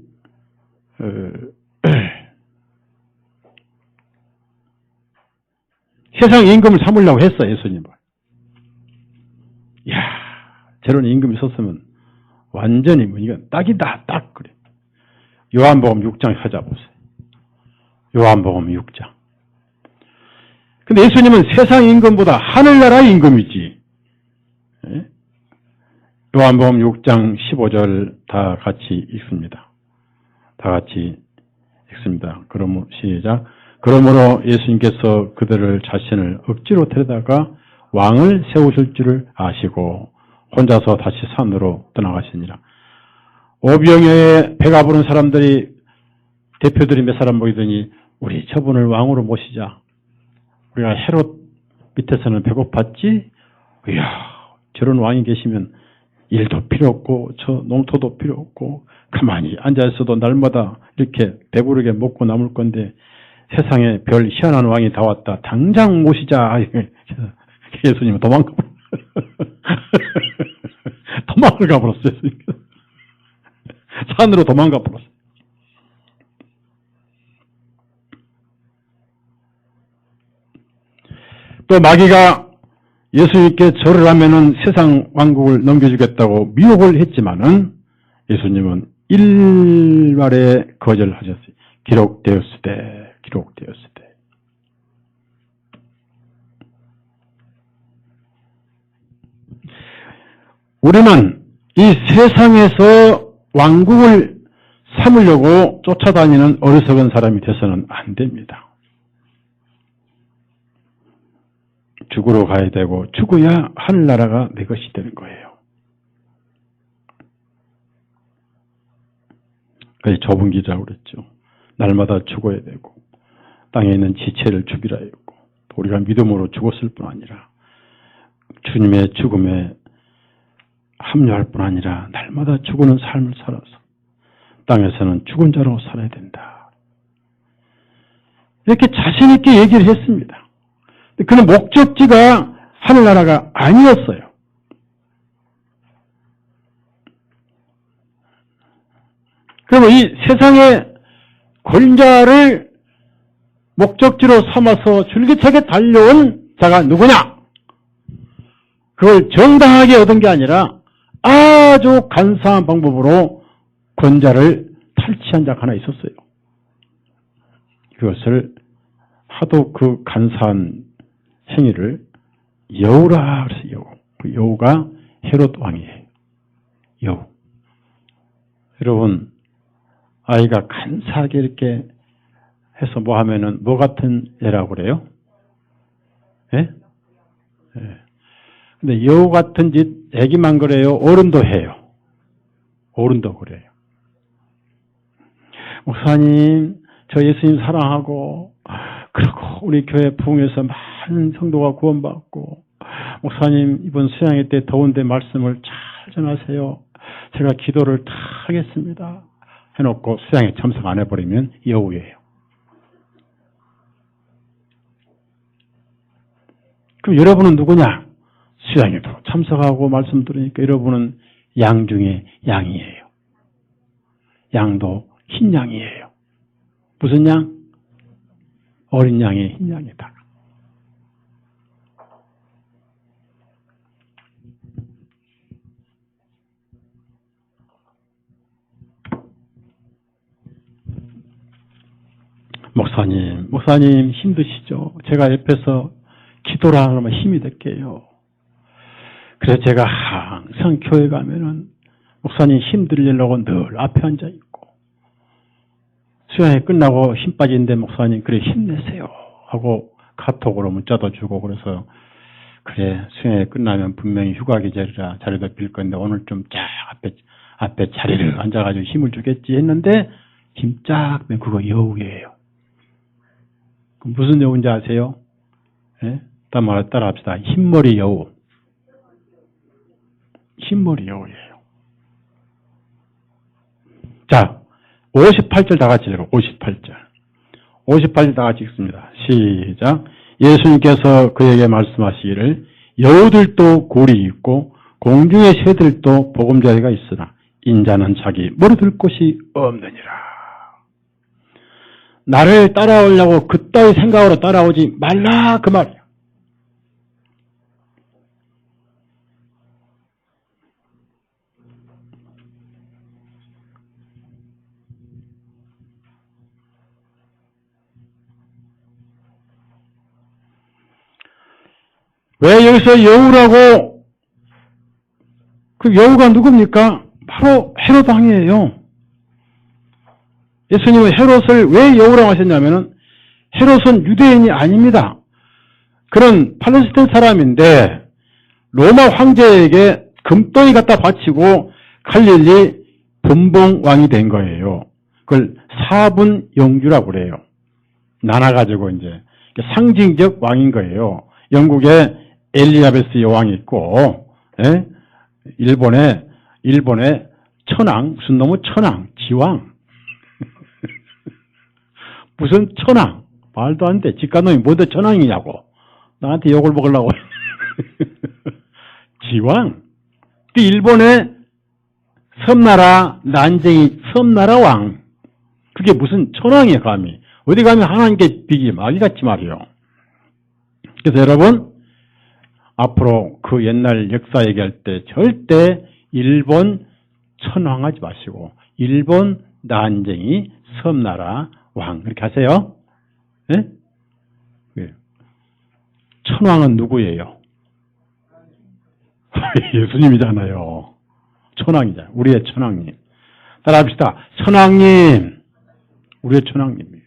세상 임금을 삼으려고 했어, 예수님을. 이야, 저런 임금이 있었으면 완전히 이건 딱이다, 딱 그래. 요한복음 6장 찾아보세요. 요한복음 6장. 근데 예수님은 세상 임금보다 하늘나라 임금이지. 예? 요한복음 6장 15절 다 같이 읽습니다. 다 같이 읽습니다. 그러므로 시작. 그러므로 예수님께서 그들을 자신을 억지로 데려다가 왕을 세우실 줄을 아시고 혼자서 다시 산으로 떠나가시니라. 오병이어에 배가 부른 사람들이 대표들이 몇 사람 모이더니 우리 저분을 왕으로 모시자. 우리가 헤롯 밑에서는 배고팠지? 이야, 저런 왕이 계시면 일도 필요 없고 저 농토도 필요 없고 가만히 앉아있어도 날마다 이렇게 배부르게 먹고 남을 건데 세상에 별 희한한 왕이 다 왔다. 당장 모시자. 예수님은 도망가 도망을 가버렸어요. 산으로 도망가 버렸어요. 또 마귀가 예수님께 절을 하면은 세상 왕국을 넘겨주겠다고 미혹을 했지만은 예수님은 일말에 거절하셨어요. 기록되었으되. 우리는 이 세상에서 왕국을 삼으려고 쫓아다니는 어리석은 사람이 돼서는 안 됩니다. 죽으러 가야 되고 죽어야 하늘나라가 내 것이 되는 거예요. 그래서 좁은 길이라고 그랬죠. 날마다 죽어야 되고 땅에 있는 지체를 죽이라 했고 우리가 믿음으로 죽었을 뿐 아니라 주님의 죽음에 합류할 뿐 아니라 날마다 죽어는 삶을 살아서 땅에서는 죽은 자로 살아야 된다. 이렇게 자신 있게 얘기를 했습니다. 그는 목적지가 하늘나라가 아니었어요. 그리고 이 세상의 권자를 목적지로 삼아서 줄기차게 달려온 자가 누구냐? 그걸 정당하게 얻은 게 아니라 아주 간사한 방법으로 권자를 탈취한 자가 하나 있었어요. 그것을 하도 그 간사한 행위를 여우라 그래서 여우. 그 여우가 헤롯 왕이에요. 여우. 여러분, 아이가 간사하게 이렇게 해서 뭐 하면은 뭐 같은 애라고 그래요? 예? 예. 근데 여우 같은 짓 애기만 그래요? 어른도 해요. 어른도 그래요. 목사님, 저 예수님 사랑하고 그리고 우리 교회 부흥에서 많은 성도가 구원받고 목사님 이번 수양회 때 더운데 말씀을 잘 전하세요. 제가 기도를 다 하겠습니다. 해놓고 수양회 참석 안 해버리면 여우예요. 그럼 여러분은 누구냐? 수양회도 참석하고 말씀 들으니까 여러분은 양 중에 양이에요. 양도 흰 양이에요. 무슨 양? 어린 양의 흰 양이다. 목사님 힘드시죠? 제가 옆에서 기도를 하면 힘이 될게요. 그래서 제가 항상 교회 가면은 목사님 힘들려고 늘 앞에 앉아 있고 수양회 끝나고 힘 빠지는데 목사님 그래 힘내세요 하고 카톡으로 문자도 주고 그래서 그래 수양회 끝나면 분명히 휴가 계절이라 자리도 빌 건데 오늘 좀 쫙 앞에 자리를 앉아가지고 힘을 주겠지 했는데 힘 쫙 빼면 그거 여우예요. 그럼 무슨 여우인지 아세요? 예? 따라 합시다. 흰머리 여우. 흰머리 여우예요. 자, 58절 다 같이 읽어. 58절. 58절 다 같이 읽습니다. 시작. 예수님께서 그에게 말씀하시기를 여우들도 굴이 있고 공중의 새들도 보금자리가 있으나 인자는 자기 머리 둘 곳이 없느니라. 나를 따라오려고 그따위 생각으로 따라오지 말라 그 말이야. 왜 여기서 여우라고? 그 여우가 누굽니까? 바로 헤롯 왕이에요. 예수님은 헤롯을 왜 여우라고 하셨냐면은 헤롯은 유대인이 아닙니다. 그런 팔레스타인 사람인데 로마 황제에게 금덩이 갖다 바치고 갈릴리 분봉왕이 된 거예요. 그걸 사분 영주라고 그래요. 나눠가지고 이제 상징적 왕인 거예요. 영국에 엘리자베스 여왕이 있고, 예? 일본에 천황, 무슨 놈의 천황, 지왕. 무슨 천황? 말도 안 돼. 집간놈이 뭔데 천황이냐고. 나한테 욕을 먹으려고. 지왕. 일본의 섬나라 난쟁이 섬나라 왕. 그게 무슨 천황이에요, 감히. 어디 가면 하나님께 비기 마귀같이 말이요. 그래서 여러분, 앞으로 그 옛날 역사 얘기할 때 절대 일본 천황 하지 마시고 일본 난쟁이 섬나라 왕 그렇게 하세요. 네? 천황은 누구예요? 예수님이잖아요. 천왕이잖아요. 우리의 천왕님. 따라합시다. 천왕님. 우리의 천왕님이에요.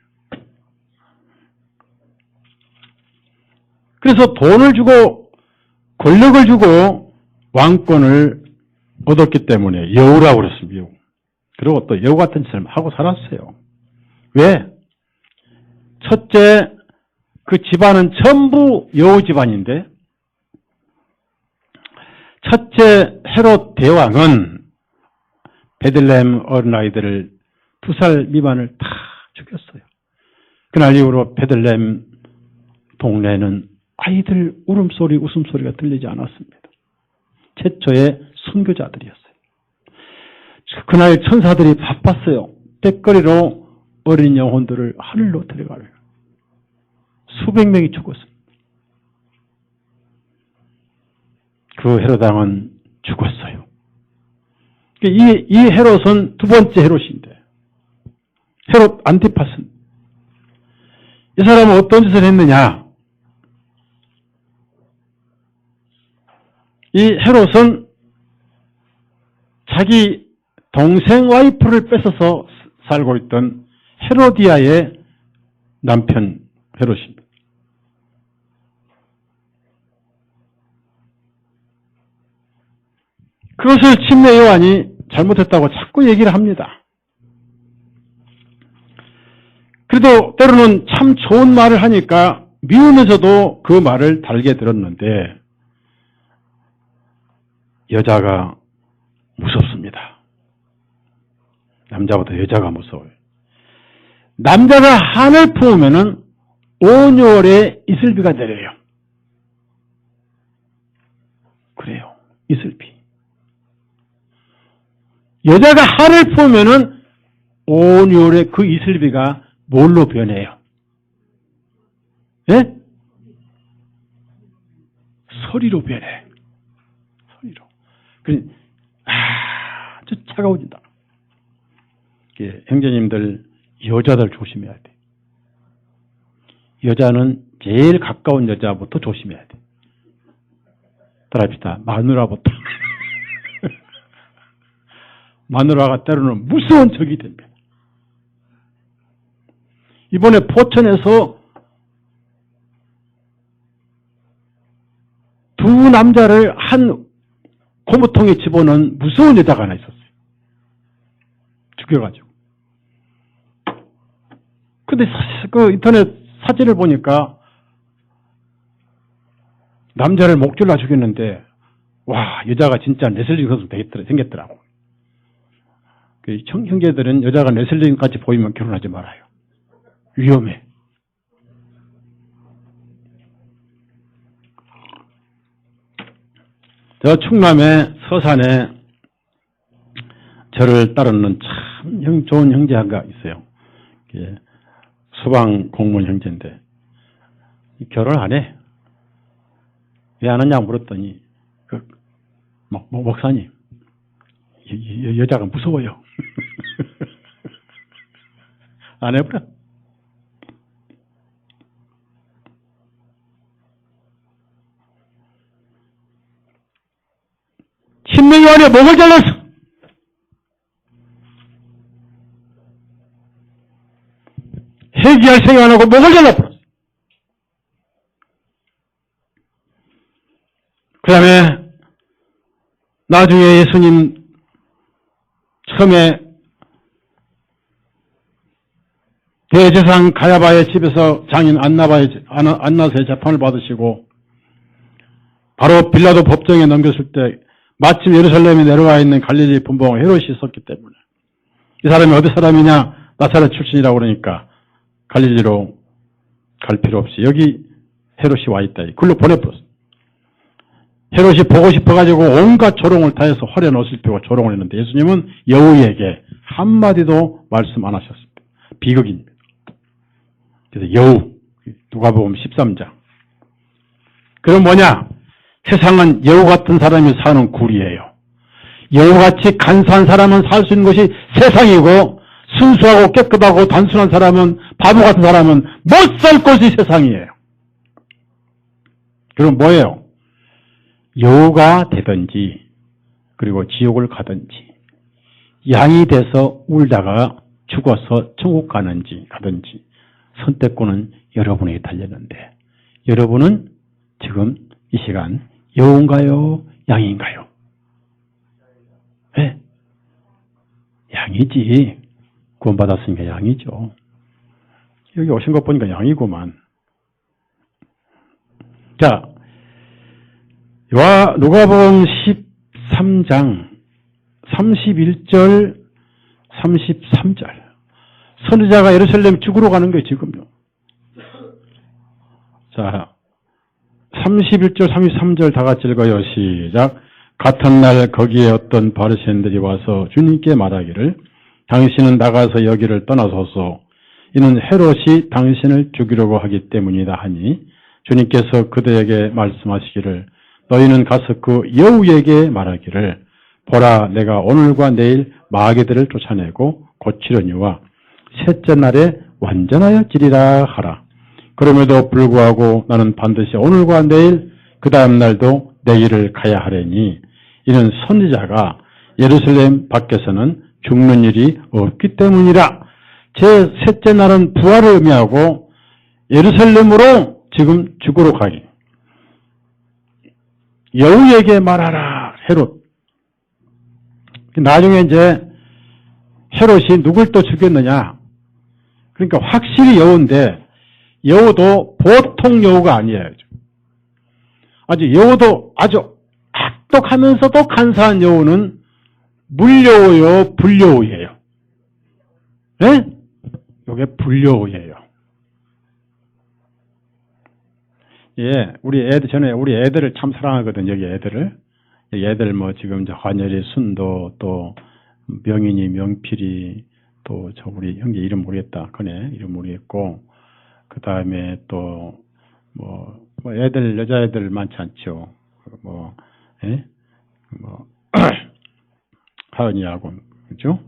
그래서 돈을 주고 권력을 주고 왕권을 얻었기 때문에 여우라고 그랬습니다. 여우. 그리고 또 여우 같은 짓을 하고 살았어요. 왜? 첫째, 그 집안은 전부 여우 집안인데 첫째 헤롯 대왕은 베들레헴 어린아이들을 2살 미만을 다 죽였어요. 그날 이후로 베들레헴 동네는 아이들 울음소리, 웃음소리가 들리지 않았습니다. 최초의 순교자들이었어요. 그날 천사들이 바빴어요. 땔거리로 어린 영혼들을 하늘로 데려가려고. 수백 명이 죽었습니다. 그 헤롯 왕은 죽었어요. 이 헤롯은 두 번째 헤롯인데, 헤롯 안티파스. 이 사람은 어떤 짓을 했느냐? 이 헤롯은 자기 동생 와이프를 뺏어서 살고 있던 헤로디아의 남편 헤롯입니다. 그것을 침례 요한이 잘못했다고 자꾸 얘기를 합니다. 그래도 때로는 참 좋은 말을 하니까 미우면서도 그 말을 달게 들었는데 여자가 무섭습니다. 남자보다 여자가 무서워요. 남자가 한을 품으면은 온열의 이슬비가 내려요. 그래요. 이슬비. 여자가 한을 품으면은 온열의 그 이슬비가 뭘로 변해요? 예? 소리로 변해. 소리로. 아주 차가워진다. 형제님들, 여자들 조심해야 돼. 여자는 제일 가까운 여자부터 조심해야 돼. 따라합시다. 마누라부터. 마누라가 때로는 무서운 적이 됩니다. 이번에 포천에서 두 남자를 한 고무통에 집어넣은 무서운 여자가 하나 있었어요. 죽여가지고. 근데 그 인터넷 사진을 보니까 남자를 목줄라 죽였는데, 와, 여자가 진짜 레슬링 선수 생겼더라고. 그 형제들은 여자가 레슬링 같이 보이면 결혼하지 말아요. 위험해. 저 충남의 서산에 저를 따르는 참 좋은 형제가 있어요. 소방 공무원 형제인데 결혼 안 해. 왜 안 하냐고 물었더니 목사님, 여자가 무서워요. 안 해버려. 침례 요한의 목을 잘랐어. 회개할 생각 안 하고 목을 잘라버렸어. 그 다음에 나중에 예수님 처음에 대제사장 가야바의 집에서 장인 안나사의 재판을 받으시고 바로 빌라도 법정에 넘겼을 때 마침 예루살렘에 내려와 있는 갈릴리 분봉 헤롯이 있었기 때문에 이 사람이 어디 사람이냐? 나사렛 출신이라고 그러니까 갈릴리로 갈 필요 없이 여기 헤롯이 와 있다. 글로 보내버렸어. 헤롯이 보고 싶어가지고 온갖 조롱을 다해서 화려한 옷을 입히고 조롱을 했는데 예수님은 여우에게 한마디도 말씀 안 하셨습니다. 비극입니다. 그래서 여우, 누가복음 13장. 그럼 뭐냐? 세상은 여우 같은 사람이 사는 굴이에요. 여우같이 간사한 사람은 살 수 있는 것이 세상이고 순수하고 깨끗하고 단순한 사람은, 바보 같은 사람은 못 살 곳이 세상이에요. 그럼 뭐예요? 여우가 되든지 그리고 지옥을 가든지 양이 돼서 울다가 죽어서 천국 가든지 선택권은 여러분에게 달렸는데 여러분은 지금 이 시간 여우인가요? 양인가요? 네? 양이지. 구원받았으니까 양이죠. 여기 오신 것 보니까 양이구만. 자, 누가복음 13장 31절 33절 선지자가 예루살렘 죽으러 가는 거예요. 지금요. 자, 31절 33절 다 같이 읽어요. 시작. 같은 날 거기에 어떤 바리새인들이 와서 주님께 말하기를 당신은 나가서 여기를 떠나소서 이는 헤롯이 당신을 죽이려고 하기 때문이다 하니 주님께서 그들에게 말씀하시기를 너희는 가서 그 여우에게 말하기를 보라 내가 오늘과 내일 마귀들을 쫓아내고 고치려니와 셋째 날에 완전하여 지리라 하라. 그럼에도 불구하고 나는 반드시 오늘과 내일 그 다음 날도 내 길을 가야 하려니 이는 선지자가 예루살렘 밖에서는 죽는 일이 없기 때문이라. 제 셋째 날은 부활을 의미하고 예루살렘으로 지금 죽으러 가기. 여우에게 말하라. 헤롯. 나중에 이제 헤롯이 누굴 또 죽였느냐. 그러니까 확실히 여우인데 여우도 보통 여우가 아니에요. 아주 여우도 아주 악독하면서도 간사한 여우는 물여우요, 불여우예요. 네? 이게 불여우예요. 예, 저는 우리 애들을 참 사랑하거든요, 여기 애들을. 애들 지금 환열이, 순도, 또 명인이, 명필이, 또 우리 형제 이름 모르겠다. 그네, 이름 모르겠고, 그 다음에 또, 애들, 여자애들 많지 않죠. 예? 하은이하고, 그죠?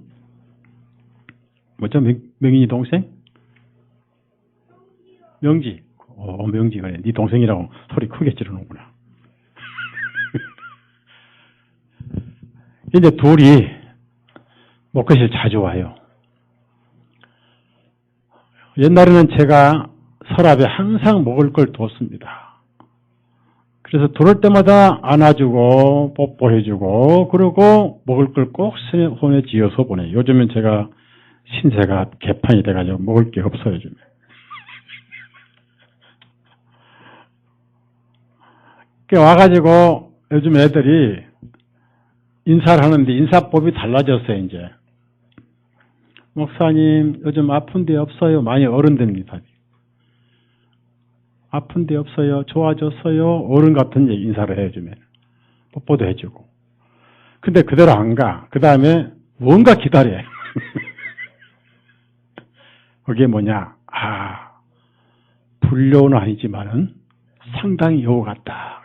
뭐죠? 명인이 동생? 명지. 명지, 그래. 네 동생이라고 소리 크게 지르는구나. 이제 둘이 목회실 자주 와요. 옛날에는 제가 서랍에 항상 먹을 걸 뒀습니다. 그래서 들어올 때마다 안아주고 뽀뽀해주고 그러고 먹을 걸 꼭 손에 쥐어서 보내요. 요즘은 제가 신세가 개판이 돼가지고 먹을 게 없어요. 요즘에. 와가지고 요즘 애들이 인사를 하는데 인사법이 달라졌어요. 이제 목사님 요즘 아픈 데 없어요. 많이 어른들입니다. 아픈 데 없어요. 좋아졌어요. 어른 같은 인사를 해요. 요즘에 뽀뽀도 해주고. 근데 그대로 안 가. 그 다음에 뭔가 기다려. 그게 뭐냐. 불려는 아니지만은 상당히 여우 같다.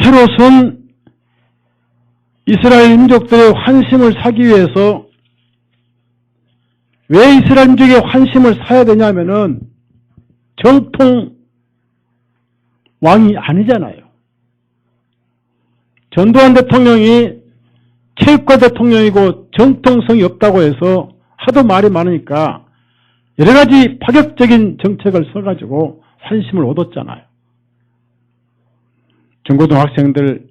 헤롯은 이스라엘 민족들의 환심을 사기 위해서 왜 이스라엘 민족의 환심을 사야 되냐면은 정통 왕이 아니잖아요. 전두환 대통령이 체육관 대통령이고 정통성이 없다고 해서 하도 말이 많으니까 여러 가지 파격적인 정책을 써가지고 환심을 얻었잖아요. 중고등학생들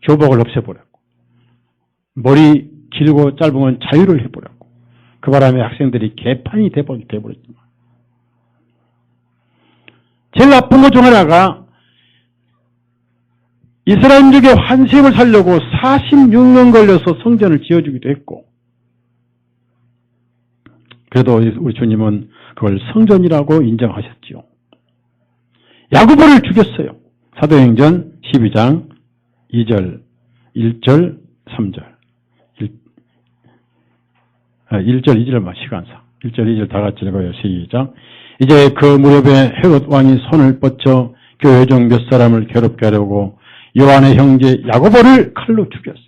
교복을 없애버렸고 머리 길고 짧으면 자유를 해버렸고 그 바람에 학생들이 개판이 돼버렸지만 제일 나쁜 것 중 하나가 이스라엘족의 환심을 살려고 46년 걸려서 성전을 지어주기도 했고 그래도 우리 주님은 그걸 성전이라고 인정하셨지요. 야고보를 죽였어요. 사도행전 12장 2절, 1절, 3절. 1절, 2절만 시간상. 1절, 2절 다 같이 읽어요. 시작. 이제 그 무렵에 헤롯 왕이 손을 뻗쳐 교회 중 몇 사람을 괴롭게 하려고 요한의 형제 야고보를 칼로 죽였어요.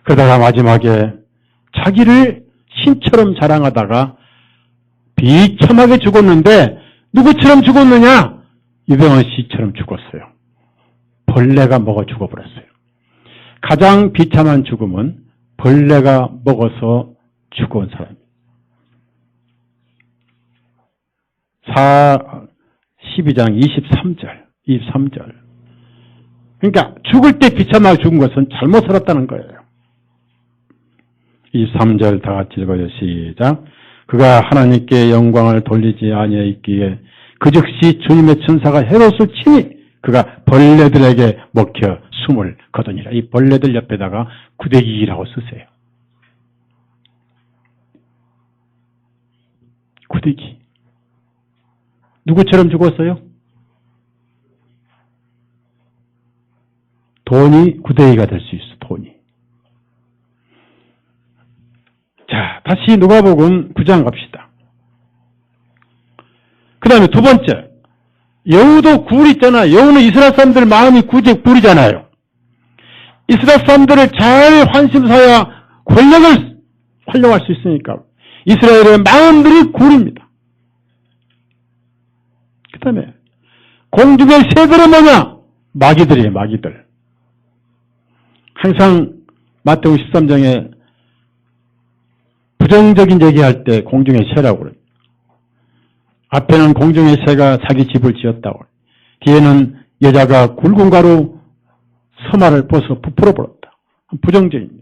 그러다가 마지막에 자기를 신처럼 자랑하다가 비참하게 죽었는데 누구처럼 죽었느냐? 유병헌 씨처럼 죽었어요. 벌레가 먹어 죽어버렸어요. 가장 비참한 죽음은 벌레가 먹어서 죽은 사람입니다. 12장 23절. 그러니까 죽을 때 비참하게 죽은 것은 잘못 살았다는 거예요. 23절 다 같이 읽어요. 시작. 그가 하나님께 영광을 돌리지 아니하였기에 그 즉시 주님의 천사가 헤롯을 치니 그가 벌레들에게 먹혀 숨을 거두니라. 이 벌레들 옆에다가 구데기라고 쓰세요. 구데기. 누구처럼 죽었어요? 돈이 구데기가 될 수 있어. 돈이. 자, 다시 누가복음 9장 갑시다. 그 다음에 두 번째, 여우도 굴 있잖아. 여우는 이스라엘 사람들 마음이 굴이잖아요. 이스라엘 사람들을 잘 환심사야 권력을 활용할 수 있으니까 이스라엘의 마음들이 굴입니다. 그 다음에 공중의 새들은 뭐냐? 마귀들이에요. 마귀들. 항상 마태복음 13장에 부정적인 얘기할 때 공중의 새라고 그래요. 앞에는 공중의 새가 자기 집을 지었다고. 뒤에는 여자가 굵은 가루 서마를 벗어 부풀어 버렸다. 부정적인.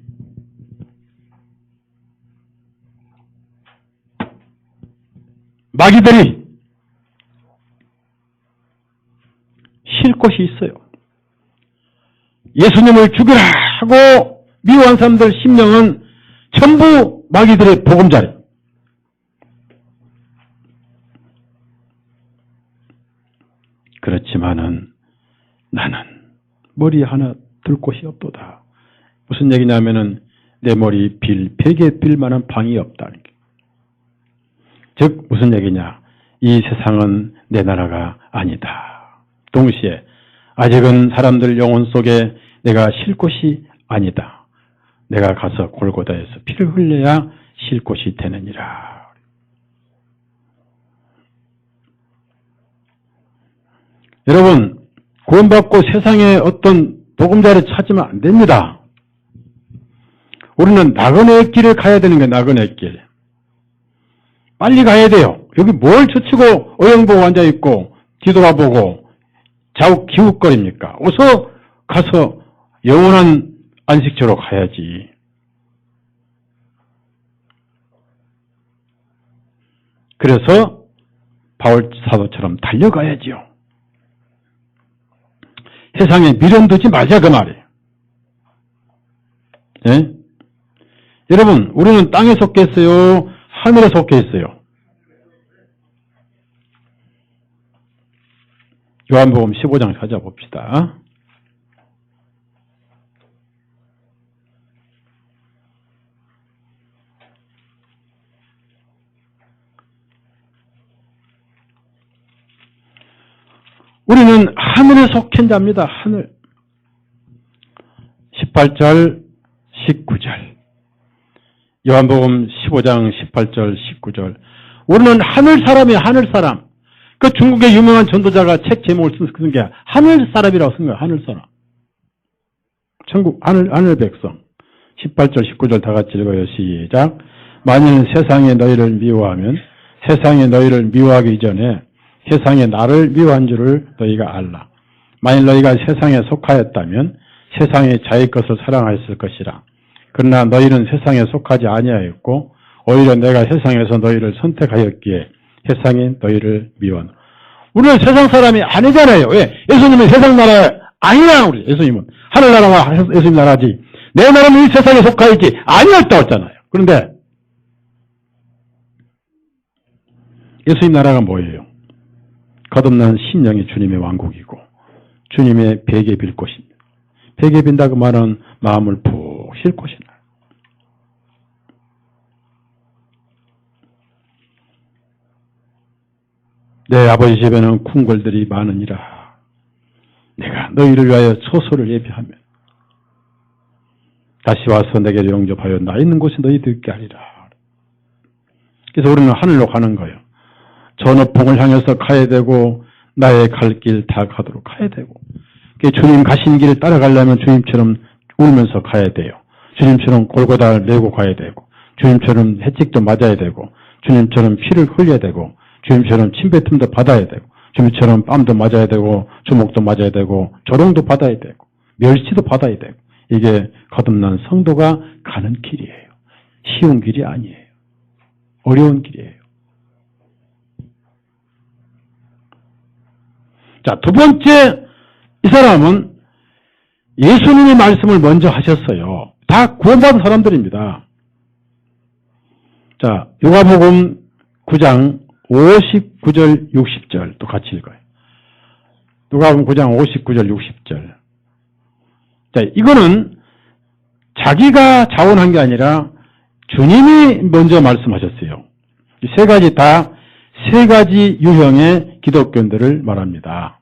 마귀들이 쉴 곳이 있어요. 예수님을 죽이라 하고 미워한 사람들 심령은 전부 마귀들의 보금자리. 그렇지만은 나는 머리 하나 들 곳이 없도다. 무슨 얘기냐면은 내 머리 베개 빌 만한 방이 없다는 게. 즉 무슨 얘기냐? 이 세상은 내 나라가 아니다. 동시에 아직은 사람들 영혼 속에 내가 쉴 곳이 아니다. 내가 가서 골고다에서 피를 흘려야 쉴 곳이 되느니라. 여러분, 구원받고 세상에 어떤 보금자리를 찾으면 안 됩니다. 우리는 나그네의 길을 가야 되는 거예요. 나그네의 길. 빨리 가야 돼요. 여기 뭘 젖히고 어영보고 앉아있고 뒤돌아보고 기웃거립니까? 어서 가서 영원한 안식처로 가야지. 그래서 바울 사도처럼 달려가야지요. 세상에 미련 두지 말자 그 말이에요. 예? 여러분, 우리는 땅에 속해 있어요? 하늘에 속해 있어요? 요한복음 15장 찾아봅시다. 우리는 하늘에 속한 자입니다. 하늘. 18절, 19절. 요한복음 15장 18절, 19절. 우리는 하늘 사람이에요. 하늘 사람. 그 중국의 유명한 전도자가 책 제목을 쓴 게 하늘 사람이라고 쓴 거예요. 하늘 사람. 천국 하늘 백성. 18절, 19절 다 같이 읽어요. 시작. 만일 세상에 너희를 미워하면 세상에 너희를 미워하기 이전에 세상에 나를 미워한 줄을 너희가 알라. 만일 너희가 세상에 속하였다면 세상에 자기 것을 사랑하였을 것이라. 그러나 너희는 세상에 속하지 아니하였고 오히려 내가 세상에서 너희를 선택하였기에 세상이 너희를 미워하노라. 우리는 세상 사람이 아니잖아요. 왜? 예수님은 세상 나라 아니라. 우리 예수님은 하늘나라와 예수님 나라지. 내 나라는 이 세상에 속하였지 아니었다고 했잖아요. 그런데 예수님 나라가 뭐예요? 거듭난 신령이 주님의 왕국이고 주님의 베개 빌 곳입니다. 베개 빈다고 말은 마음을 푹 쉴 곳이다. 내 아버지 집에는 궁궐들이 많으니라. 내가 너희를 위하여 처소를 예비하면 다시 와서 내게 영접하여 나 있는 곳에 너희들 있게 하리라. 그래서 우리는 하늘로 가는 거예요. 전어풍을 향해서 가야 되고 나의 갈 길 다 가도록 가야 되고 주님 가신 길을 따라가려면 주님처럼 울면서 가야 돼요. 주님처럼 골고다를 메고 가야 되고 주님처럼 해찍도 맞아야 되고 주님처럼 피를 흘려야 되고 주님처럼 침뱉음도 받아야 되고 주님처럼 뺨도 맞아야 되고 주먹도 맞아야 되고 조롱도 받아야 되고 멸시도 받아야 되고 이게 거듭난 성도가 가는 길이에요. 쉬운 길이 아니에요. 어려운 길이에요. 자, 두 번째, 이 사람은 예수님의 말씀을 먼저 하셨어요. 다 구원받은 사람들입니다. 자, 요한복음 9장 59절 60절 또 같이 읽어요. 요한복음 9장 59절 60절. 자, 이거는 자기가 자원한 게 아니라 주님이 먼저 말씀하셨어요. 이 세 가지 다 세 가지 유형의 기독교인들을 말합니다.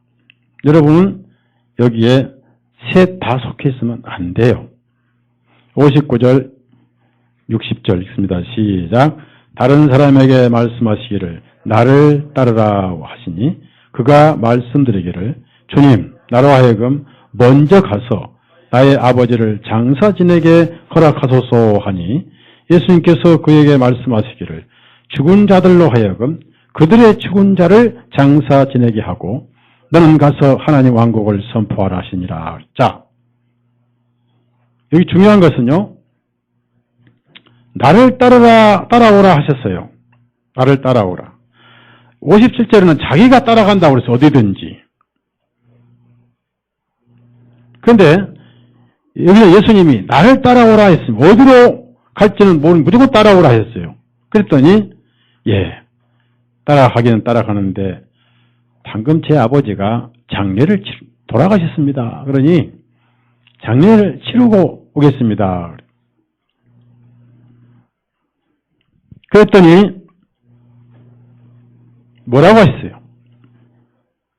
여러분은 여기에 셋 다 속해 있으면 안 돼요. 59절 60절 읽습니다. 시작. 다른 사람에게 말씀하시기를 나를 따르라 하시니 그가 말씀드리기를 주님 나로 하여금 먼저 가서 나의 아버지를 장사 지내게 허락하소서 하니 예수님께서 그에게 말씀하시기를 죽은 자들로 하여금 그들의 죽은 자를 장사 지내게 하고 너는 가서 하나님 왕국을 선포하라 하시니라. 자, 여기 중요한 것은요. 나를 따라오라 하셨어요. 나를 따라오라. 57절에는 자기가 따라간다고 그래서 어디든지. 그런데 여기서 예수님이 나를 따라오라 했으면 어디로 갈지는 모르는 무조건 따라오라 했어요. 그랬더니 따라가기는 따라가는데 방금 제 아버지가 장례를 돌아가셨습니다. 그러니 장례를 치르고 오겠습니다. 그랬더니 뭐라고 했어요?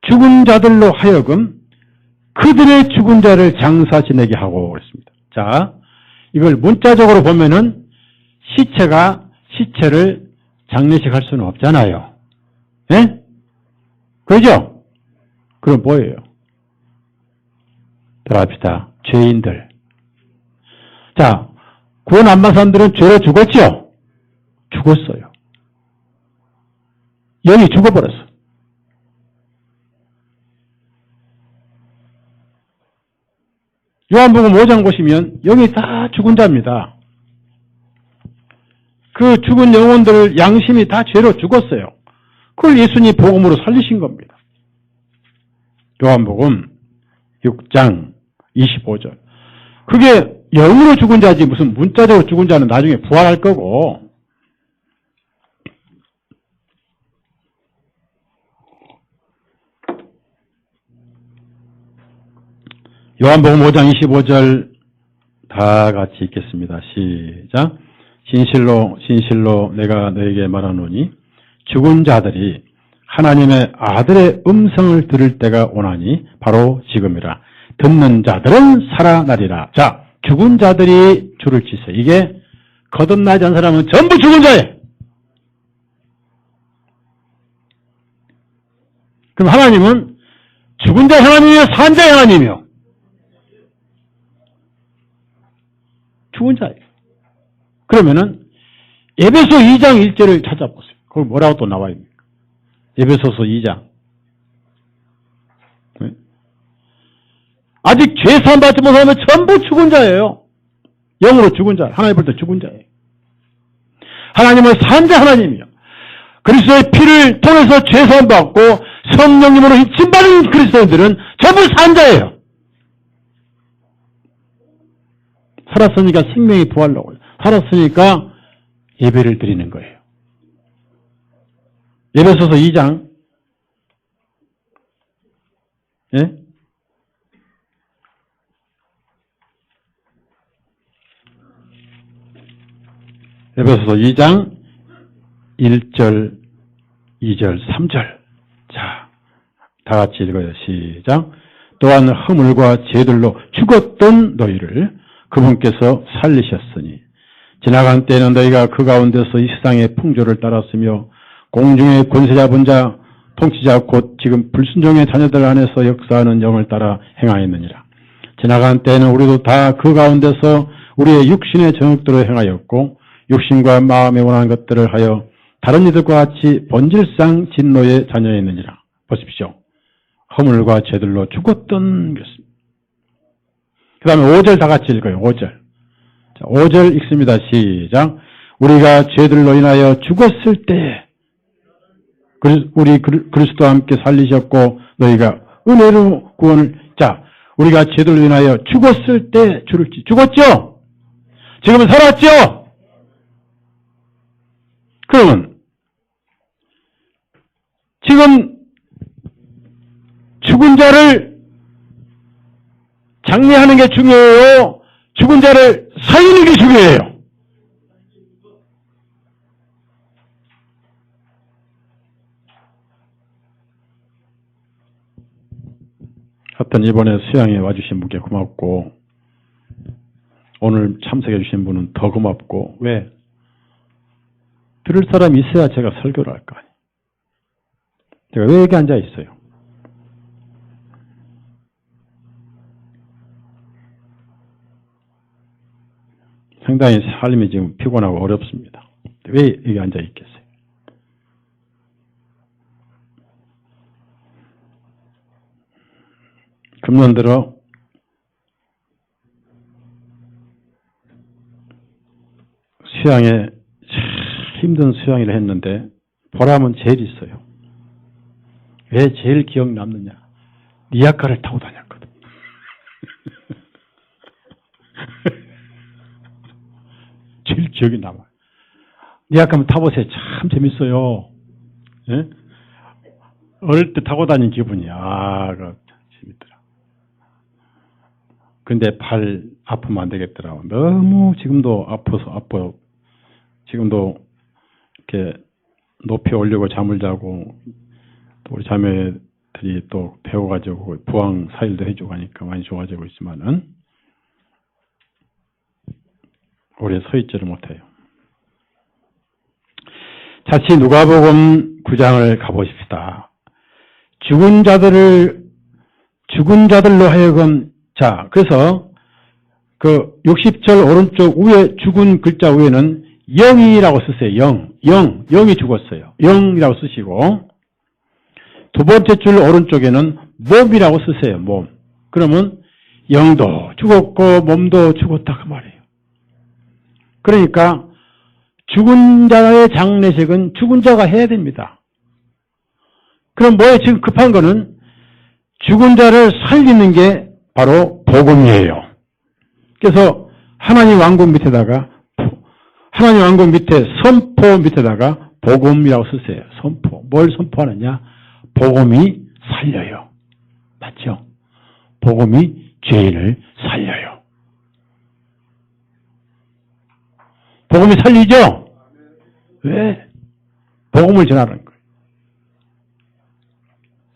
죽은 자들로 하여금 그들의 죽은 자를 장사 지내게 하고 그랬습니다. 자, 이걸 문자적으로 보면은 시체를 장례식 할 수는 없잖아요. 예? 그죠? 그럼 뭐예요? 들어갑시다. 죄인들. 자, 구원 안 받은 사람들은 죄로 죽었죠? 죽었어요. 영이 죽어버렸어. 요한복음 5장 보시면 영이 다 죽은 자입니다. 그 죽은 영혼들 양심이 다 죄로 죽었어요. 그걸 예수님이 복음으로 살리신 겁니다. 요한복음 6장 25절. 그게 영으로 죽은 자지 무슨 문자적으로 죽은 자는 나중에 부활할 거고. 요한복음 5장 25절 다 같이 읽겠습니다. 시작. 진실로 내가 너에게 말하노니 죽은 자들이 하나님의 아들의 음성을 들을 때가 오나니 바로 지금이라. 듣는 자들은 살아나리라. 자, 죽은 자들이 줄을 치세요. 이게 거듭나지 않은 사람은 전부 죽은 자예요. 그럼 하나님은 죽은 자 하나님이요, 산 자 하나님이요. 죽은 자예요. 그러면은 에베소 2장 1절을 찾아보세요. 거기 뭐라고 또 나와 있습니까? 에베소서 2장. 네? 아직 죄 사함 받지 못하면 전부 죽은 자예요. 영으로 죽은 자. 하나님 볼 때 죽은 자예요. 하나님은 산자 하나님이요. 그리스도의 피를 통해서 죄 사함 받고 성령님으로 힘받은 그리스도인들은 전부 산자예요. 살았으니까 생명이 부활로 살았으니까 예배를 드리는 거예요. 에베소서 2장. 예? 에베소서 2장 1절, 2절, 3절. 자, 다 같이 읽어요. 시작. 또한 허물과 죄들로 죽었던 너희를 그분께서 살리셨으니 지나간 때에는 너희가 그 가운데서 이 세상의 풍조를 따랐으며 공중의 권세 잡은 자, 통치자 곧 지금 불순종의 자녀들 안에서 역사하는 영을 따라 행하였느니라. 지나간 때에는 우리도 다 그 가운데서 우리의 육신의 정욕대로 행하였고 육신과 마음에 원하는 것들을 하여 다른 이들과 같이 본질상 진노의 자녀였느니라. 보십시오. 허물과 죄들로 죽었던 것입니다. 그 다음에 5절 다 같이 읽어요. 5절. 자, 5절 읽습니다. 시작. 우리가 죄들로 인하여 죽었을 때 우리 그리스도와 함께 살리셨고 너희가 은혜로 구원을. 자, 우리가 죄들로 인하여 죽었을 때 죽을지. 죽었죠? 지금은 살았죠? 그러면 지금 죽은 자를 장례하는 게 중요해요? 죽은 자를 살리는 게 중요해요? 하여튼 이번에 수양에 와주신 분께 고맙고 오늘 참석해 주신 분은 더 고맙고 왜? 들을 사람이 있어야 제가 설교를 할 거 아니에요. 제가 왜 여기 앉아 있어요? 상당히 삶이 지금 피곤하고 어렵습니다. 왜 여기 앉아 있겠어요? 금년 들어 수양에 힘든 수양을 했는데 보람은 제일 있어요. 왜 제일 기억 남느냐? 리아카를 타고 다녔거든. 제일 기억이 남아요. 리아카 한번 타보세요. 참 재밌어요. 예? 어릴 때 타고 다닌 기분이야. 재밌더라. 근데 발 아프면 안 되겠더라고. 너무 지금도 아파요. 지금도 이렇게 높이 올리고 잠을 자고 또 우리 자매들이 또 배워가지고 부항 사일도 해주고 하니까 많이 좋아지고 있지만은 오래 서 있지를 못해요. 다시 누가복음 9장을 가보십시다. 죽은 자들로 하여금 자 그래서 그 60절 오른쪽 위에 죽은 글자 위에는 영이라고 쓰세요. 영이 죽었어요. 영이라고 쓰시고 두 번째 줄 오른쪽에는 몸이라고 쓰세요. 몸. 그러면 영도 죽었고 몸도 죽었다 그 말이에요. 그러니까 죽은 자의 장례식은 죽은 자가 해야 됩니다. 그럼 뭐예요? 지금 급한 거는 죽은 자를 살리는 게 바로 복음이에요. 그래서 하나님 왕국 밑에다가 하나님 왕국 밑에 선포 밑에다가 복음이라고 쓰세요. 선포. 뭘 선포하느냐? 복음이 살려요. 맞죠? 복음이 죄인을 살려요. 복음이 살리죠? 왜? 복음을 전하는 거예요.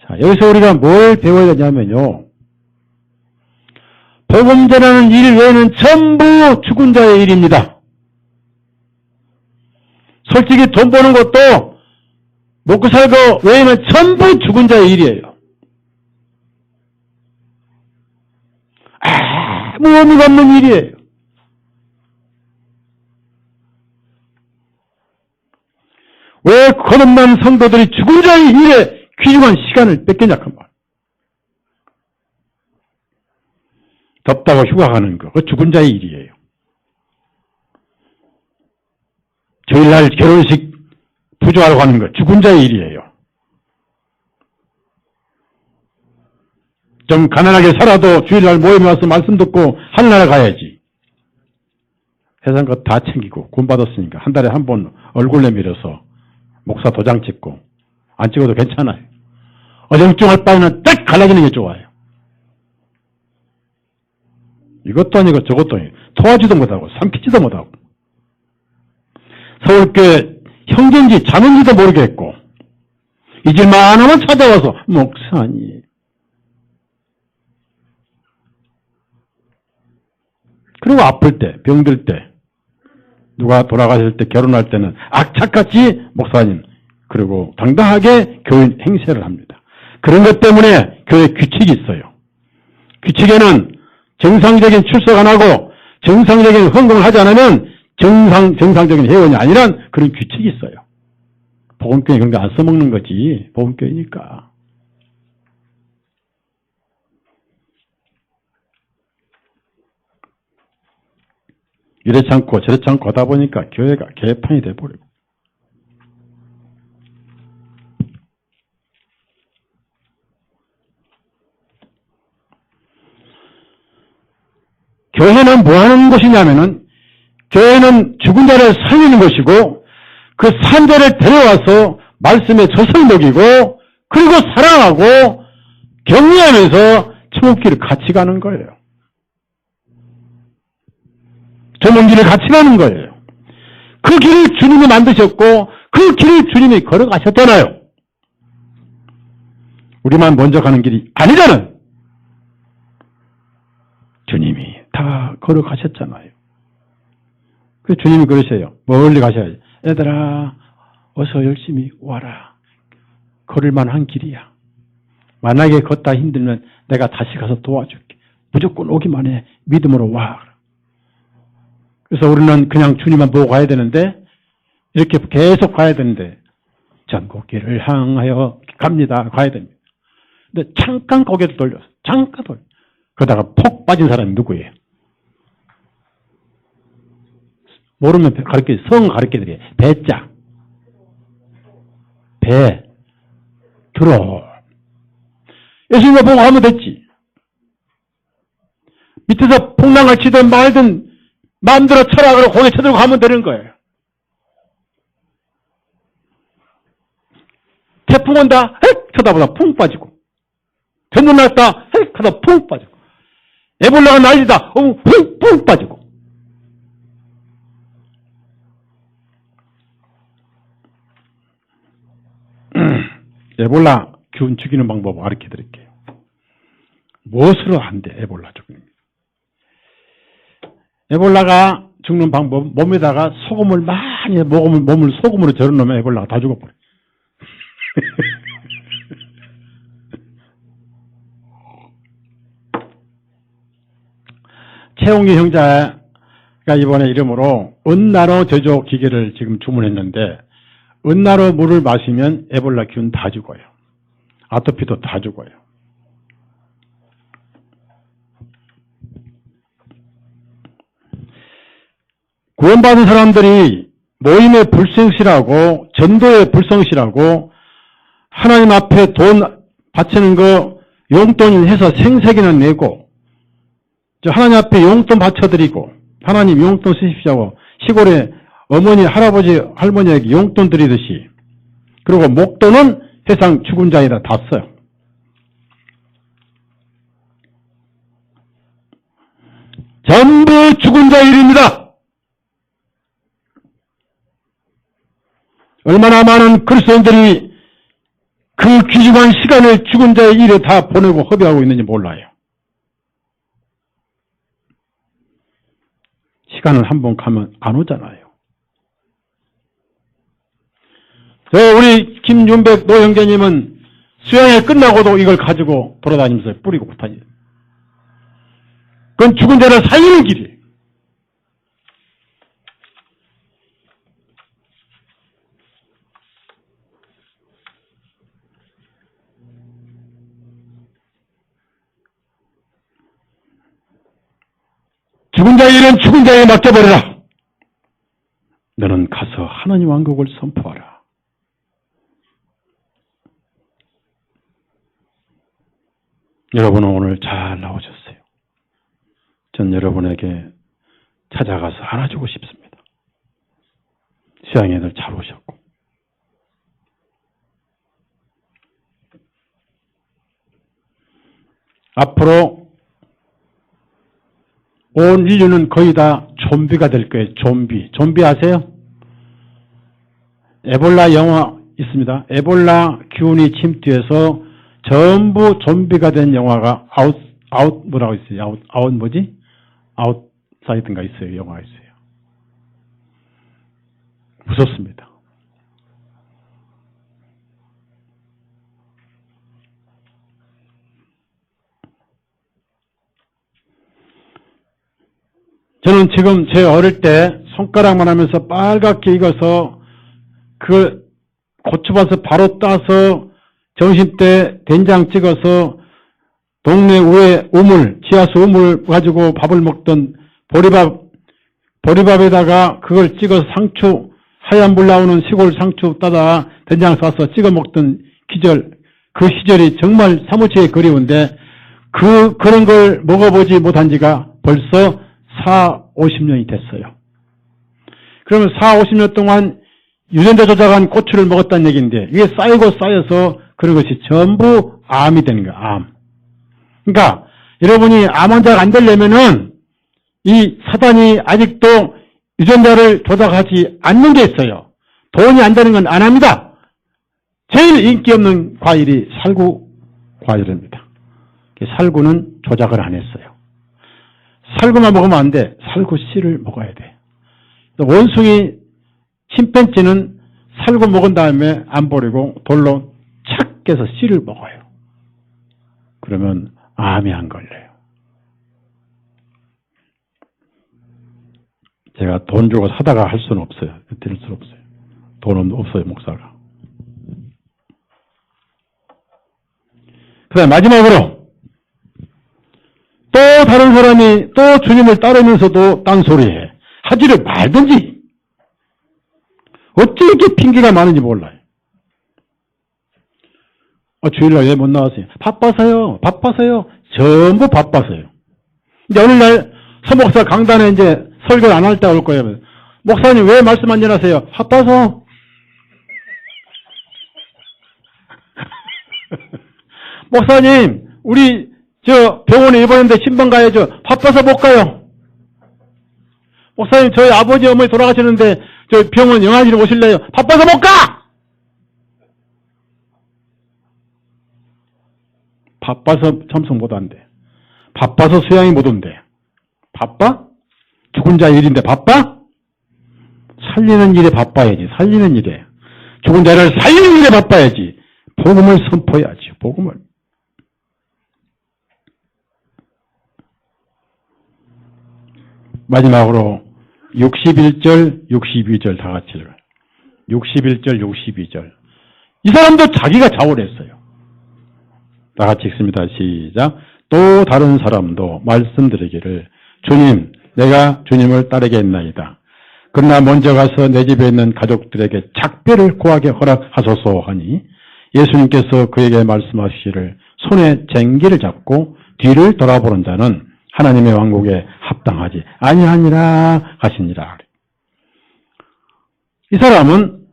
자, 여기서 우리가 뭘 배워야 되냐면요. 복음 전하는 일 외에는 전부 죽은 자의 일입니다. 솔직히 돈 버는 것도 먹고 살고 외에는 전부 죽은 자의 일이에요. 아무 의미가 없는 일이에요. 왜 거듭난 성도들이 죽은 자의 일에 귀중한 시간을 뺏기냐 그 말. 덥다고 휴가 가는 거, 그 죽은 자의 일이에요. 주일날 결혼식 부조하러 가는 거, 죽은 자의 일이에요. 좀 가난하게 살아도 주일날 모임에 와서 말씀 듣고 하늘나라 가야지. 세상 것 다 챙기고 군 받았으니까 한 달에 한 번 얼굴 내밀어서 목사 도장 찍고 안 찍어도 괜찮아요. 어정쩡할 바에는 딱 갈라지는 게 좋아요. 이것도 아니고 저것도 아니고 토하지도 못하고 삼키지도 못하고 서울교회 형제인지 자매인지도 모르겠고 이 집만 하나만 찾아와서 목사님 그리고 아플 때 병들 때 누가 돌아가실 때 결혼할 때는 악착같이 목사님 그리고 당당하게 교인 행세를 합니다. 그런 것 때문에 교회 규칙이 있어요. 규칙에는 정상적인 출석 안 하고 정상적인 헌금을 하지 않으면 정상적인 회원이 아니란 그런 규칙이 있어요. 복음교회 그런 거 안 써먹는 거지. 복음교회니까. 이렇지 않고 저렇지 않고 하다 보니까 교회가 개판이 돼버리고. 교회는 뭐 하는 곳이냐면은, 교회는 죽은 자를 살리는 것이고, 그 산 자를 데려와서 말씀에 젖을 먹이고, 그리고 사랑하고, 격려하면서 천국길을 같이 가는 거예요. 저 먼 길을 같이 가는 거예요. 그 길을 주님이 만드셨고, 그 길을 주님이 걸어가셨잖아요. 우리만 먼저 가는 길이 아니잖아요. 주님이 다 걸어가셨잖아요. 그 주님이 그러셔요. 멀리 가셔야지. 얘들아, 어서 열심히 와라. 걸을만한 길이야. 만약에 걷다 힘들면 내가 다시 가서 도와줄게. 무조건 오기만 해. 믿음으로 와. 그래서 우리는 그냥 주님만 보고 가야 되는데, 이렇게 계속 가야 되는데, 전국길을 향하여 갑니다. 가야 됩니다. 근데 잠깐 고개를 돌려서, 잠깐 돌려. 그러다가 폭 빠진 사람이 누구예요? 모르면 성 가르쳐드려요. 배자. 배. 들어. 예수님을 보고 하면 됐지. 밑에서 풍랑을 치든 말든 마음대로 쳐라 그러고 고개 쳐들고 가면 되는 거예요. 태풍 온다. 헥! 쳐다보다 풍 빠지고. 전문 났다. 헥! 하다 풍 빠지고. 에볼라가 난리다. 풍 빠지고. 에볼라 균 죽이는 방법 가르쳐 드릴게요. 무엇으로 한대 에볼라 죽이는 게. 에볼라가 죽는 방법, 몸에다가 소금을 많이 몸을 소금으로 절여 놓으면 에볼라가 다 죽어버려. 최홍기 형제가 이번에 이름으로 은나로 제조 기계를 지금 주문했는데, 은나로 물을 마시면 에볼라 균 다 죽어요. 아토피도 다 죽어요. 구원받은 사람들이 모임에 불성실하고 전도에 불성실하고 하나님 앞에 돈 바치는 거 용돈 해서 생색이나 내고, 하나님 앞에 용돈 바쳐드리고, 하나님 용돈 쓰십시오. 시골에 어머니, 할아버지, 할머니에게 용돈 드리듯이. 그리고 목돈은 세상 죽은 자에다 다 써요. 전부 죽은 자 일입니다. 얼마나 많은 그리스도인들이 그 귀중한 시간을 죽은 자의 일에 다 보내고 허비하고 있는지 몰라요. 시간을 한번 가면 안 오잖아요. 우리 김윤백 노 형제님은 수양회 끝나고도 이걸 가지고 돌아다니면서 뿌리고 다니죠. 그건 죽은 자를 살리는 길이에요. 죽은 자의 일은 죽은 자에게 맡겨버려라. 너는 가서 하나님 왕국을 선포하라. 여러분은 오늘 잘 나오셨어요. 전 여러분에게 찾아가서 안아주고 싶습니다. 수양이들 잘 오셨고. 앞으로 온 인류는 거의 다 좀비가 될 거예요. 좀비 아세요? 에볼라 영화 있습니다. 에볼라 균이 침투해서 전부 좀비가 된 영화가 뭐라고 있어요? 아웃사이드인가 있어요. 영화가 있어요. 무섭습니다. 저는 지금 제 어릴 때 손가락만 하면서 빨갛게 익어서 그 고추밭을 바로 따서 점심때 된장 찍어서 동네 우에 지하수 우물 가지고 밥을 먹던 보리밥에다가 그걸 찍어서 상추, 하얀 물 나오는 시골 상추 따다 된장 싸서 찍어 먹던 그 시절이 정말 사무치게 그리운데 그런 걸 먹어보지 못한 지가 벌써 40-50년이 됐어요. 그러면 40-50년 동안 유전자 조작한 고추를 먹었다는 얘기인데 이게 쌓이고 쌓여서 그런 것이 전부 암이 되는 거야, 암. 그러니까 여러분이 암 환자가 안 되려면은 이 사단이 아직도 유전자를 조작하지 않는 게 있어요. 돈이 안 되는 건 안 합니다. 제일 인기 없는 과일이 살구 과일입니다. 살구는 조작을 안 했어요. 살구만 먹으면 안 돼. 살구 씨를 먹어야 돼. 원숭이 침팬지는 살구 먹은 다음에 안 버리고 돌로 착 깨서 씨를 먹어요. 그러면 암이 안 걸려요. 제가 돈 주고 사다가 할 수는 없어요. 드릴 수는 없어요. 돈은 없어요, 목사가. 그 다음에 마지막으로 또 다른 사람이 또 주님을 따르면서도 딴소리해. 하지를 말든지. 어찌 이렇게 핑계가 많은지 몰라요. 주일날 왜 못 나왔어요? 바빠서요. 전부 바빠서요. 이제 어느 날 서목사 강단에 이제 설교를 안 할 때 올 거예요. 목사님 왜 말씀 안 전하세요? 바빠서. 목사님 우리 저 병원에 입원했는데 신방 가야죠. 바빠서 못 가요. 목사님 저희 아버지 어머니 돌아가셨는데 저 병원 영안실에 오실래요? 바빠서 못 가! 바빠서 참석 못 한대. 바빠서 수양이 못 온대. 바빠? 죽은 자 일인데 바빠? 살리는 일에 바빠야지. 살리는 일에. 죽은 자를 살리는 일에 바빠야지. 복음을 선포해야지. 복음을. 마지막으로 61절, 62절 다 같이 읽어요. 61절, 62절. 이 사람도 자기가 자원했어요. 다 같이 읽습니다. 시작. 또 다른 사람도 말씀드리기를 주님, 내가 주님을 따르겠나이다. 그러나 먼저 가서 내 집에 있는 가족들에게 작별을 구하게 허락하소서 하니 예수님께서 그에게 말씀하시기를 손에 쟁기를 잡고 뒤를 돌아보는 자는 하나님의 왕국에 합당하지 아니하니라 하시니라. 이 사람은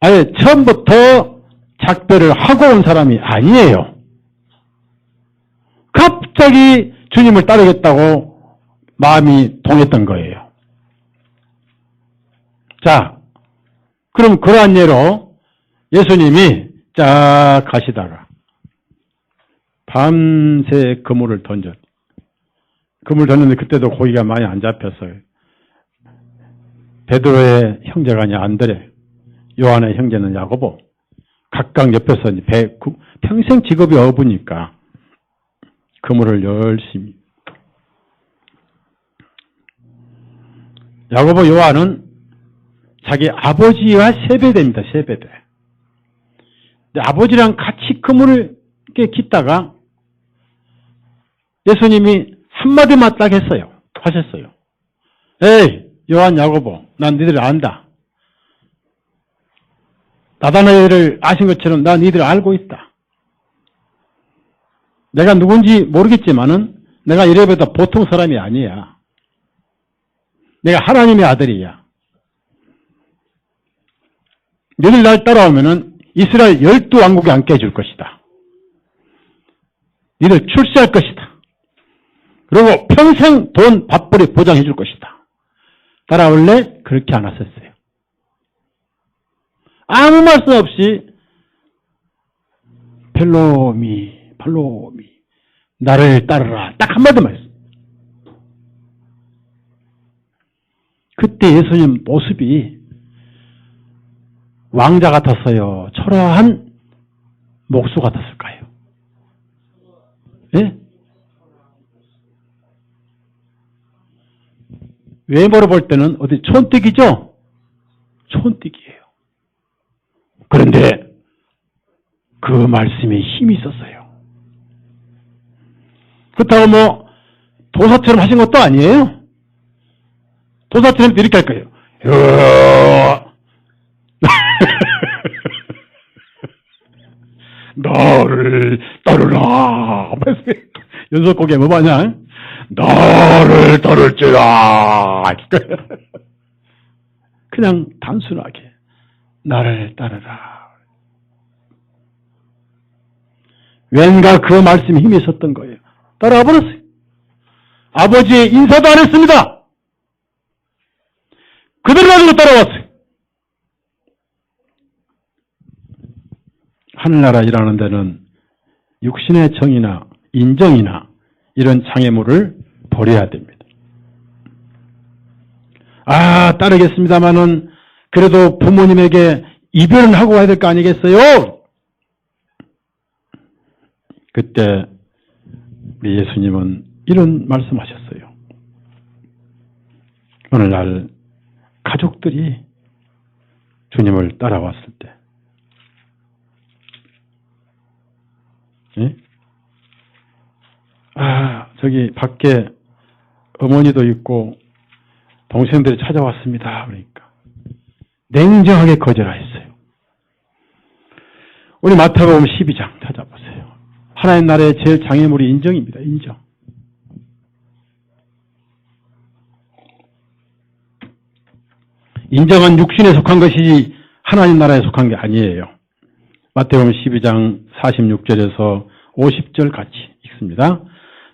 아예 처음부터 작별을 하고 온 사람이 아니에요. 갑자기 주님을 따르겠다고 마음이 동했던 거예요. 자, 그럼 그러한 예로 예수님이 쫙 가시다가 밤새 그물을 던졌는데 그때도 고기가 많이 안 잡혔어요. 베드로의 형제가 아니라 안드레, 요한의 형제는 야고보, 각각 옆에서 평생 직업이 어부니까 그물을 열심히. 야고보, 요한은 자기 아버지와 세배대입니다. 세배대. 아버지랑 같이 그물을 깃다가 예수님이 한마디만 딱 하셨어요. 에이, 요한, 야고보, 난 니들 안다. 나다나엘을 아신 것처럼 난 니들 알고 있다. 내가 누군지 모르겠지만은 내가 이래봬도 보통 사람이 아니야. 내가 하나님의 아들이야. 너희들 날 따라오면은 이스라엘 12왕국에 앉게 해줄 것이다. 너희들 출세할 것이다. 그리고 평생 돈 밥벌이 보장해 줄 것이다. 따라올래? 그렇게 안 하셨어요. 아무 말씀 없이 펠로미 나를 따르라. 딱 한마디만 했어요. 그때 예수님 모습이 왕자 같았어요? 초라한 목수 같았을까요? 예? 외모로 볼 때는 어디 촌뜨기죠? 촌뜨기예요. 그런데 그 말씀에 힘이 있었어요. 그렇다고 뭐 도사처럼 하신 것도 아니에요. 도사처럼 이렇게 할 거예요. 나를 따르라. 연속곡에 뭐 하냐? 나를 따를지라. 그냥 단순하게 나를 따르라. 왠가 그 말씀에 힘이 있었던 거예요. 따라와 버렸어요. 아버지의 인사도 안 했습니다. 그대로 가지고 따라왔어요. 하늘나라 일하는 데는 육신의 정이나 인정이나 이런 장애물을 버려야 됩니다. 따르겠습니다마는 그래도 부모님에게 이별은 하고 가야 될 거 아니겠어요? 그때 우리 예수님은 이런 말씀하셨어요. 오늘날 가족들이 주님을 따라왔을 때 예? 저기 밖에 어머니도 있고 동생들이 찾아왔습니다. 그러니까 냉정하게 거절하였어요. 우리 마태복음 12장 찾아보세요. 하나님 나라의 제일 장애물이 인정입니다. 인정. 인정은 육신에 속한 것이지 하나님 나라에 속한 게 아니에요. 마태복음 12장 46절에서 50절 같이 읽습니다.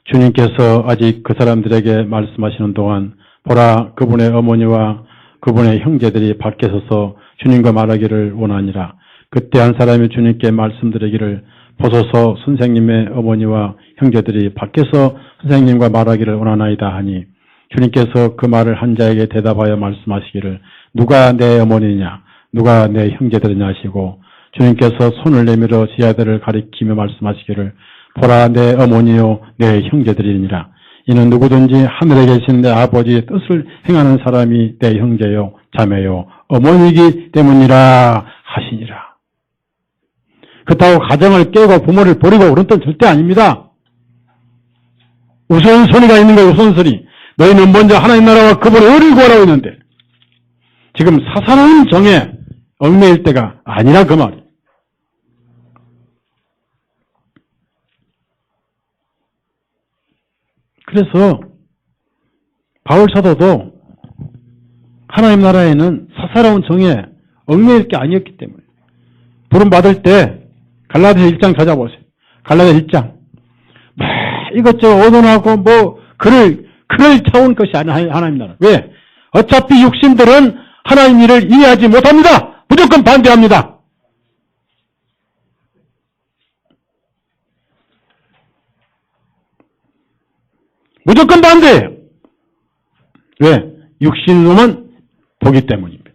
주님께서 아직 그 사람들에게 말씀하시는 동안 보라, 그분의 어머니와 그분의 형제들이 밖에 서서 주님과 말하기를 원하니라. 그때 한 사람이 주님께 말씀드리기를 보소서 선생님의 어머니와 형제들이 밖에서 선생님과 말하기를 원하나이다 하니 주님께서 그 말을 한 자에게 대답하여 말씀하시기를 누가 내 어머니냐 누가 내 형제들이냐 하시고 주님께서 손을 내밀어 제 아들을 가리키며 말씀하시기를 보라 내 어머니요 내 형제들이니라. 이는 누구든지 하늘에 계신 내 아버지의 뜻을 행하는 사람이 내 형제요 자매요 어머니이기 때문이라 하시니라. 그렇다고 가정을 깨고 부모를 버리고 그런 뜻은 절대 아닙니다. 우선순위가 있는 거예요. 우선순위. 너희는 먼저 하나님 나라와 그분의 의를 구하라고 했는데 지금 사사로운 정에 얽매일 때가 아니라 그 말이에요. 그래서 바울 사도도 하나님 나라에는 사사로운 정에 얽매일 게 아니었기 때문에 부름 받을 때 갈라디아 1장 찾아보세요. 갈라디아 1장 이것저것 얻어나고 뭐 그를 차온 것이 아니라 하나님 나라. 왜? 어차피 육신들은 하나님 일을 이해하지 못합니다. 무조건 반대합니다. 무조건 반대해요. 왜? 육신으로만 보기 때문입니다.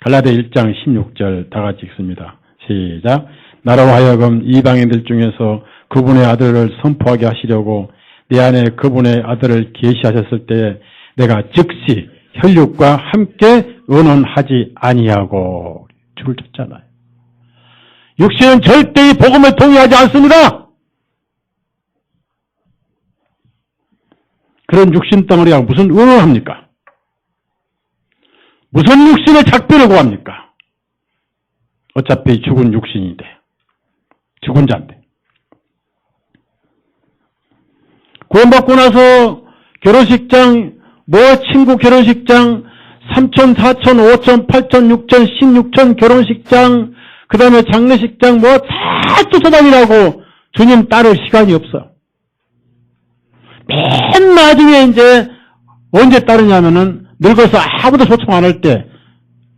갈라디아 1장 16절 다 같이 읽습니다. 시작. 나로 하여금 이방인들 중에서 그분의 아들을 선포하게 하시려고 내 안에 그분의 아들을 계시하셨을 때 내가 즉시 혈육과 함께 의논하지 아니하고 줄을 쳤잖아요. 육신은 절대 이 복음을 동의하지 않습니다. 그런 육신 덩어리하고 무슨 의논합니까? 무슨 육신의 작별을 구합니까? 어차피 죽은 육신인데 죽은 자인데 구원받고 나서 결혼식장 친구 결혼식장 3천, 4천, 5천, 8천, 6천, 16천 결혼식장 그 다음에 장례식장 다 쫓아다니라고 주님 따를 시간이 없어. 맨 나중에 이제 언제 따르냐면은 늙어서 아무도 초청 안 할 때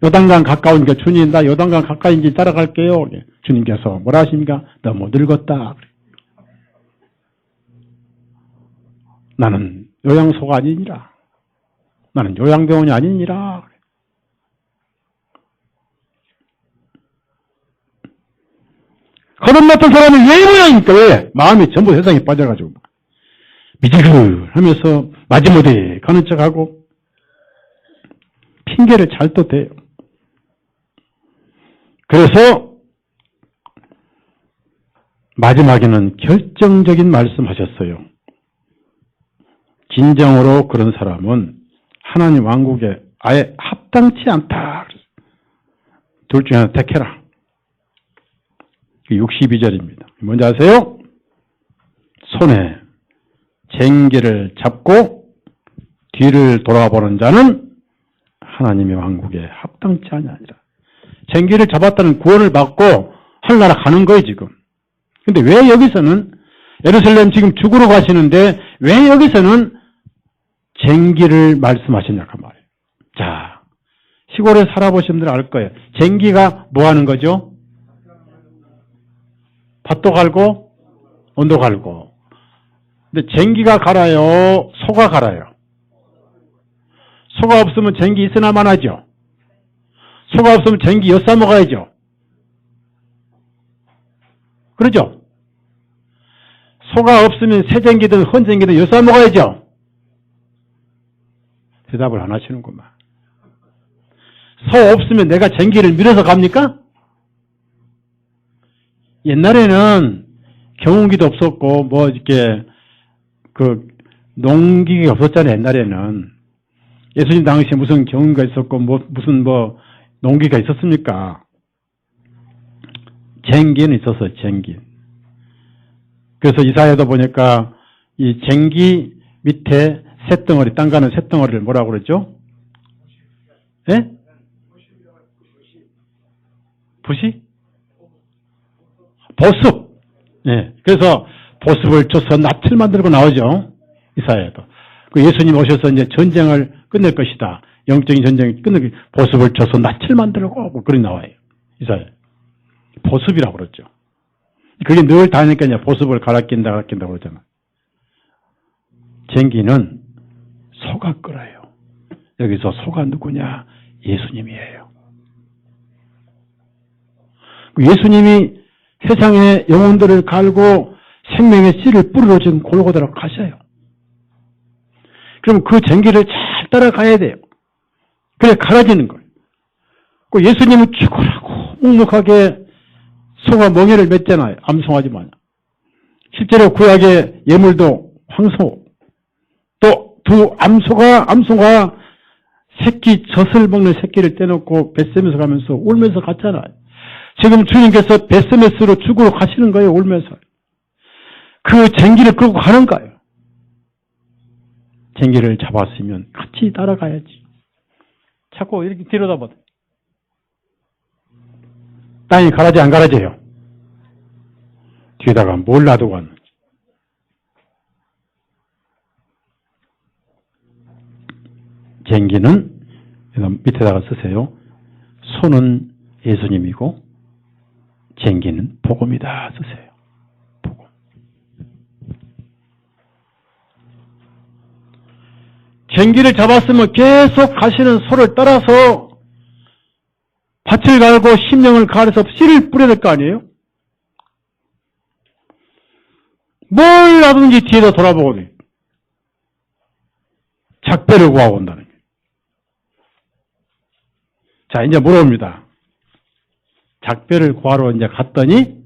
요단강 가까우니까 주님 나 요단강 가까이 길 따라갈게요. 주님께서 뭐라 하십니까? 너무 늙었다. 나는 요양소가 아니니라. 나는 요양병원이 아니니라. 거듭났던 사람이 왜 모양입니까? 왜? 마음이 전부 세상에 빠져가지고 미지근 하면서 마지못해 가는 척하고 핑계를 잘 또 대요. 그래서 마지막에는 결정적인 말씀하셨어요. 진정으로 그런 사람은 하나님 왕국에 아예 합당치 않다. 둘 중에 하나 택해라. 62절입니다. 뭔지 아세요? 손에 쟁기를 잡고 뒤를 돌아보는 자는 하나님의 왕국에 합당치 아니하니라. 쟁기를 잡았다는 구원을 받고 하늘나라 가는 거예요, 지금. 근데 왜 여기서는 예루살렘 지금 죽으러 가시는데 왜 여기서는 쟁기를 말씀하시냐고 말이에요. 자, 시골에 살아보신 분들 알 거예요. 쟁기가 뭐 하는 거죠? 밭도 갈고 온도 갈고. 근데 쟁기가 갈아요? 소가 갈아요? 소가 없으면 쟁기 있으나만 하죠. 소가 없으면 쟁기 엿싸 먹어야죠. 그러죠? 소가 없으면 새쟁기든 헌쟁기든 엿싸 먹어야죠. 대답을 안 하시는구만. 소 없으면 내가 쟁기를 밀어서 갑니까? 옛날에는 경운기도 없었고 뭐 이렇게 그 농기가 없었잖아요. 옛날에는 예수님 당시에 무슨 경운기가 있었고 무슨 농기가 있었습니까? 쟁기는 있었어요. 쟁기. 그래서 이사야도 보니까 이 쟁기 밑에 쇳덩어리, 땅 가는 쇳덩어리를 뭐라고 그러죠? 예? 부시? 보습. 예. 그래서 보습을 줘서 낫을 만들고 나오죠. 이사야도. 그 예수님 오셔서 이제 전쟁을 끝낼 것이다. 영적인 전쟁을 끝낼 보습을 줘서 낫을 만들고 뭐 그런 나와요. 이사야. 보습이라고 그러죠. 그게 늘 다니까 이제 보습을 갈아 낀다고 그러잖아. 쟁기는 소가 끌어요. 여기서 소가 누구냐? 예수님이에요. 예수님이 세상의 영혼들을 갈고 생명의 씨를 뿌리러 지금 골고다로 가셔요. 그럼 그 쟁기를 잘 따라가야 돼요. 그래 갈아지는 거예요. 그 예수님은 죽으라고 묵묵하게 소가 멍에를 맸잖아요. 암송하지 마냐. 실제로 구약의 예물도 황소, 또 두 암소가 새끼 젖을 먹는 새끼를 떼놓고 벳세메스 가면서 울면서 갔잖아요. 지금 주님께서 벳세메스로 죽으러 가시는 거예요. 울면서. 그 쟁기를 끌고 가는 거예요. 쟁기를 잡았으면 같이 따라가야지. 자꾸 이렇게 들여다봐도 땅이 가라지 안 가라져요. 뒤에다가 뭘 놔두고 왔는지. 쟁기는 밑에다가 쓰세요. 손은 예수님이고 쟁기는 복음이다 쓰세요. 복음. 쟁기를 잡았으면 계속 가시는 소를 따라서 밭을 갈고 심령을 가려서 씨를 뿌려야 될 거 아니에요? 뭘 하든지 뒤에다 돌아보고 작배를 구하고 온다는 거예요. 자, 이제 물어봅니다. 작배를 구하러 이제 갔더니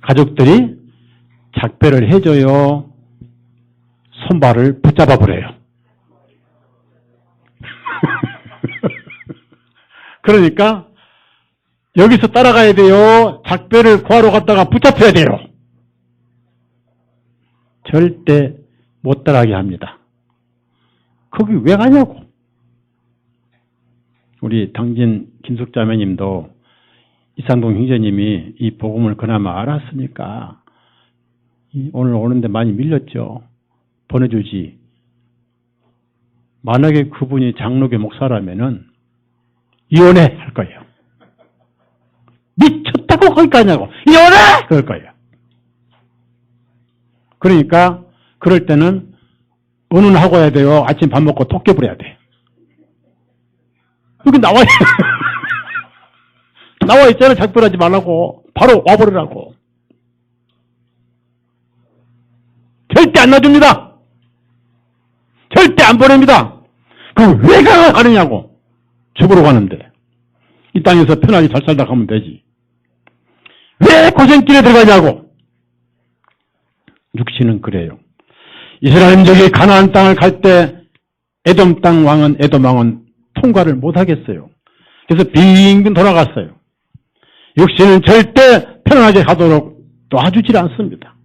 가족들이 작배를 해줘요. 손발을 붙잡아 버려요. 그러니까 여기서 따라가야 돼요. 작배를 구하러 갔다가 붙잡혀야 돼요. 절대 못 따라가게 합니다. 거기 왜 가냐고. 우리 당진 김숙자매님도 이상동 형제님이 이 복음을 그나마 알았으니까 오늘 오는데 많이 밀렸죠. 보내주지. 만약에 그분이 장로교 목사라면은 이혼해 할 거예요. 미쳤다고 거기 가냐고. 이혼해! 그럴 거예요. 그러니까 그럴 때는 은은하고 해야 돼요. 아침 밥 먹고 토끼 부려야 돼. 여기 나와 나와 있잖아. 작별하지 말라고. 바로 와버리라고. 절대 안 놔줍니다. 절대 안 보냅니다. 그럼 왜 가느냐고. 죽으러 가는데 이 땅에서 편하게 잘 살다 가면 되지. 왜 고생길에 들어가냐고. 육신은 그래요. 이스라엘족이 가나안 땅을 갈 때 에돔 왕은 통과를 못하겠어요. 그래서 빙빙 돌아갔어요. 육신은 절대 편안하게 가도록 도와주질 않습니다.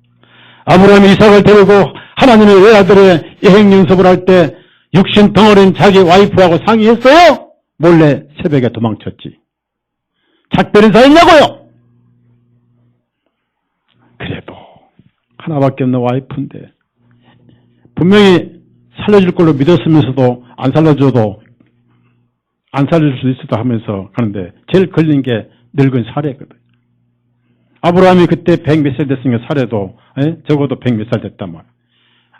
아브라함이 이삭을 데리고 하나님의 외아들의 여행 연습을 할 때 육신 덩어리인 자기 와이프하고 상의했어요? 몰래 새벽에 도망쳤지. 작별 인사했냐고요? 그래도 하나밖에 없는 와이프인데 분명히 살려줄 걸로 믿었으면서도 안 살려줘도 안 살릴 수 있어도 하면서 하는데 제일 걸린 게 늙은 사례거든. 아브라함이 그때 100 몇 살 됐으니까 사례도 적어도 100 몇 살 됐단 말이야.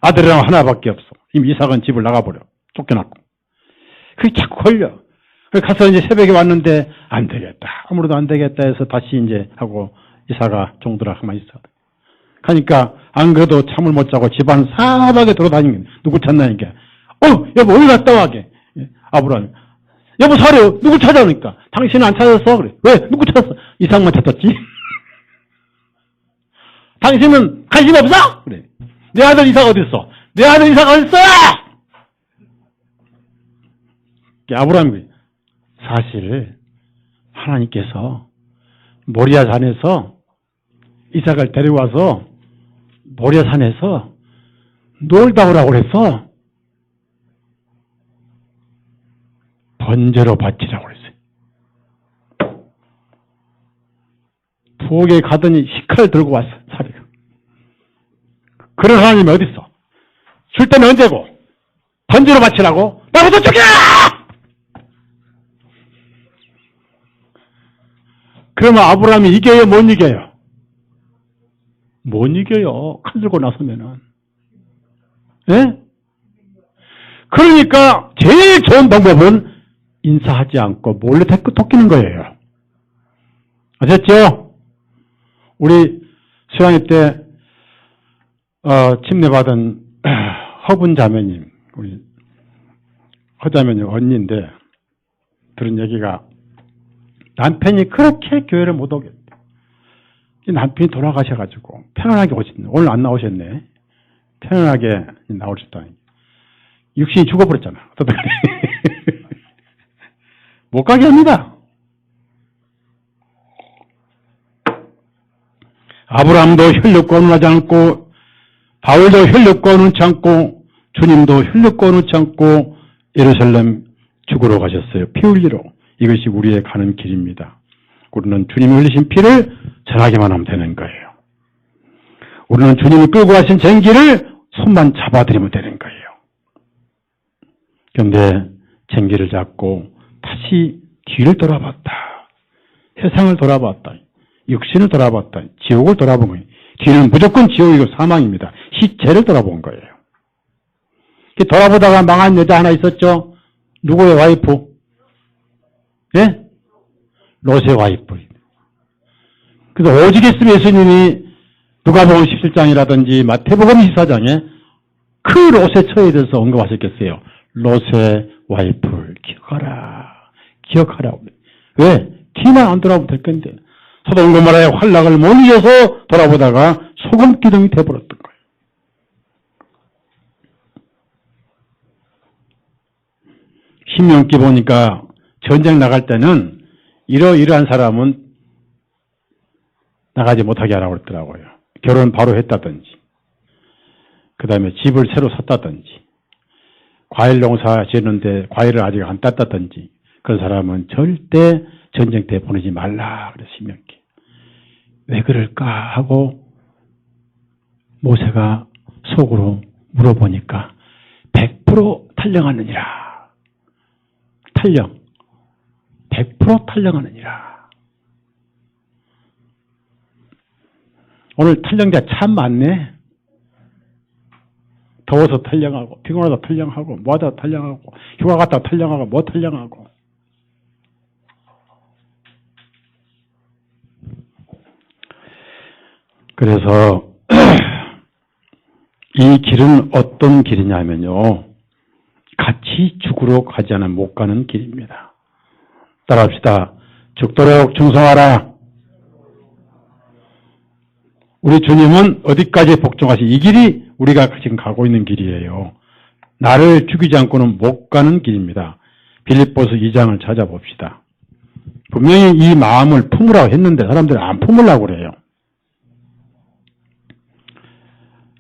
아들이랑 하나밖에 없어. 이미 이삭은 집을 나가버려. 쫓겨났고. 그게 자꾸 걸려. 가서 이제 새벽에 왔는데 안 되겠다. 아무래도 안 되겠다 해서 다시 이제 하고 이삭아 종들아 가만히 있어. 하니까 안 그래도 잠을 못 자고 집안 사방에 돌아다니는 거야. 누구 찾나니까. 여보 어디 갔다 와게. 아브라함. 여보 사려. 누구 찾아오니까. 당신은 안 찾았어. 그래. 왜? 누구 찾았어? 이삭만 찾았지. 당신은 관심 없어? 그래. 내 아들 이삭 어디 있어? 내 아들 이삭 어디 있어? 아브라함이 사실 하나님께서 모리아 산에서 이삭을 데려와서 모리아 산에서 놀다 오라고 그랬어. 번제로 바치라고 그랬어요. 부엌에 가더니 식칼 들고 왔어. 사리가. 그런 하나님이 어디 있어? 줄 때는 언제고? 번제로 바치라고? 나부터 죽여! 그러면 아브라함이 이겨요? 못 이겨요? 못 이겨요. 칼 들고 나서면은. 예? 그러니까 제일 좋은 방법은 인사하지 않고 몰래 토끼는 거예요. 아셨죠? 우리 수양회 때 침례받은 허분 자매님, 우리 허자매님 언니인데 들은 얘기가 남편이 그렇게 교회를 못 오겠대. 남편이 돌아가셔가지고 편안하게 오셨네. 오늘 안 나오셨네. 편안하게 나오셨다니. 육신이 죽어버렸잖아. 못 가게 합니다. 아브라함도 혈육과 논하지 않고 바울도 혈육과 논치 않고 주님도 혈육과 논치 않고 예루살렘 죽으러 가셨어요. 피 흘리러. 이것이 우리의 가는 길입니다. 우리는 주님이 흘리신 피를 전하기만 하면 되는 거예요. 우리는 주님이 끌고 가신 쟁기를 손만 잡아드리면 되는 거예요. 그런데 쟁기를 잡고 다시 뒤를 돌아봤다. 세상을 돌아봤다. 육신을 돌아봤다. 지옥을 돌아본 거예요. 뒤는 무조건 지옥이고 사망입니다. 시체를 돌아본 거예요. 돌아보다가 망한 여자 하나 있었죠? 누구의 와이프? 예? 롯의 와이프. 그래서 오직 있으면 예수님이 누가복음 17장이라든지 마태복음 24장에 그 롯의 처에 대해서 언급하셨겠어요. 롯의 와이프를 기억하라. 기억하라. 왜? 뒤만 안 돌아보면 될 건데. 소돔 고모라의 환락을 못 이겨서 돌아보다가 소금 기둥이 되어버렸던 거예요. 신명기 보니까 전쟁 나갈 때는 이러이러한 사람은 나가지 못하게 하라고 그랬더라고요. 결혼 바로 했다든지, 그 다음에 집을 새로 샀다든지, 과일 농사 지었는데 과일을 아직 안 땄다든지, 그런 사람은 절대 전쟁터에 보내지 말라 그래서 신명기. 왜 그럴까 하고 모세가 속으로 물어보니까 100% 탈령하느니라. 탈령. 100% 탈령하느니라. 오늘 탈령자 참 많네. 더워서 탈령하고, 피곤하다 탈령하고, 뭐하다 탈령하고, 휴가 갔다 탈령하고, 뭐 탈령하고. 그래서 이 길은 어떤 길이냐면요. 같이 죽으러 가지 않으면 못 가는 길입니다. 따라합시다. 죽도록 충성하라. 우리 주님은 어디까지 복종하시? 이 길이 우리가 지금 가고 있는 길이에요. 나를 죽이지 않고는 못 가는 길입니다. 빌립보서 2장을 찾아봅시다. 분명히 이 마음을 품으라고 했는데 사람들이 안 품으려고 그래요.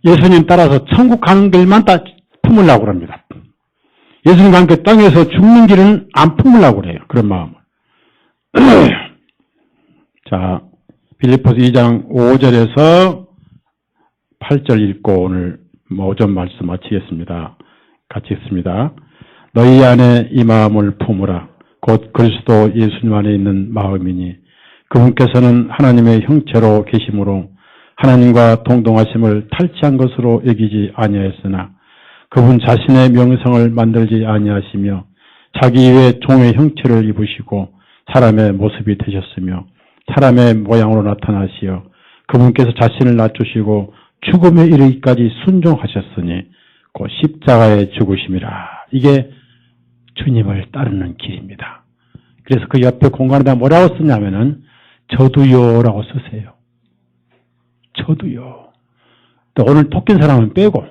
예수님 따라서 천국 가는 길만 다 품으려고 합니다. 예수님과 함께 땅에서 죽는 길은 안 품으려고 그래요. 그런 마음을. 자, 빌립보서 2장 5절에서 8절 읽고 오늘 오전 말씀 마치겠습니다. 같이 읽습니다. 너희 안에 이 마음을 품으라. 곧 그리스도 예수님 안에 있는 마음이니 그분께서는 하나님의 형체로 계심으로 하나님과 동등하심을 탈취한 것으로 여기지 아니하였으나 그분 자신의 명성을 만들지 아니하시며 자기 위에 종의 형체를 입으시고 사람의 모습이 되셨으며 사람의 모양으로 나타나시어 그분께서 자신을 낮추시고 죽음에 이르기까지 순종하셨으니 곧 십자가에 죽으심이라. 이게 주님을 따르는 길입니다. 그래서 그 옆에 공간에다 뭐라고 쓰냐면은 저도요라고 쓰세요. 저도요. 또 오늘 토낀 사람은 빼고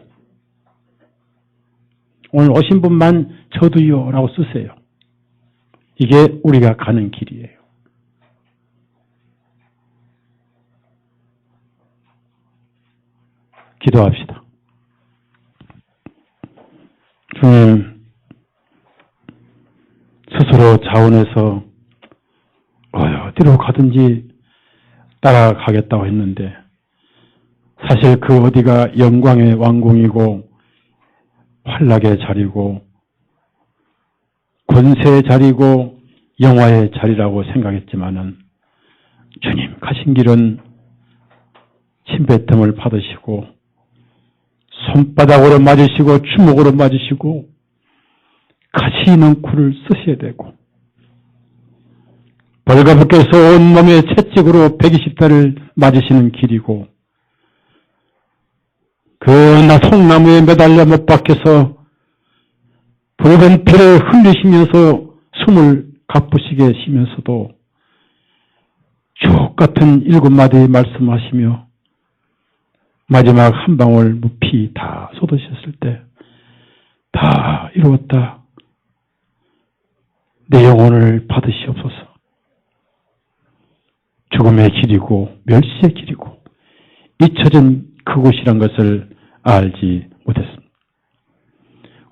오늘 오신 분만 저도요라고 쓰세요. 이게 우리가 가는 길이에요. 기도합시다. 주님, 스스로 자원해서 어디로 가든지 따라가겠다고 했는데 사실 그 어디가 영광의 왕궁이고 환락의 자리고 권세의 자리고 영화의 자리라고 생각했지만은 주님 가신 길은 침뱉음을 받으시고 손바닥으로 맞으시고 주먹으로 맞으시고 가시 넝쿨을 쓰셔야 되고 벌거벗겨서 온몸에 채찍으로 120대를 맞으시는 길이고 그 송나무에 매달려 못 박혀서 붉은 피를 흘리시면서 숨을 가쁘시게 쉬면서도 주옥 같은 7마디 말씀하시며 마지막 한 방울 무피 다 쏟으셨을 때 다 이루었다. 내 영혼을 받으시옵소서. 죽음의 길이고 멸시의 길이고 잊혀진 그곳이란 것을 알지 못했습니다.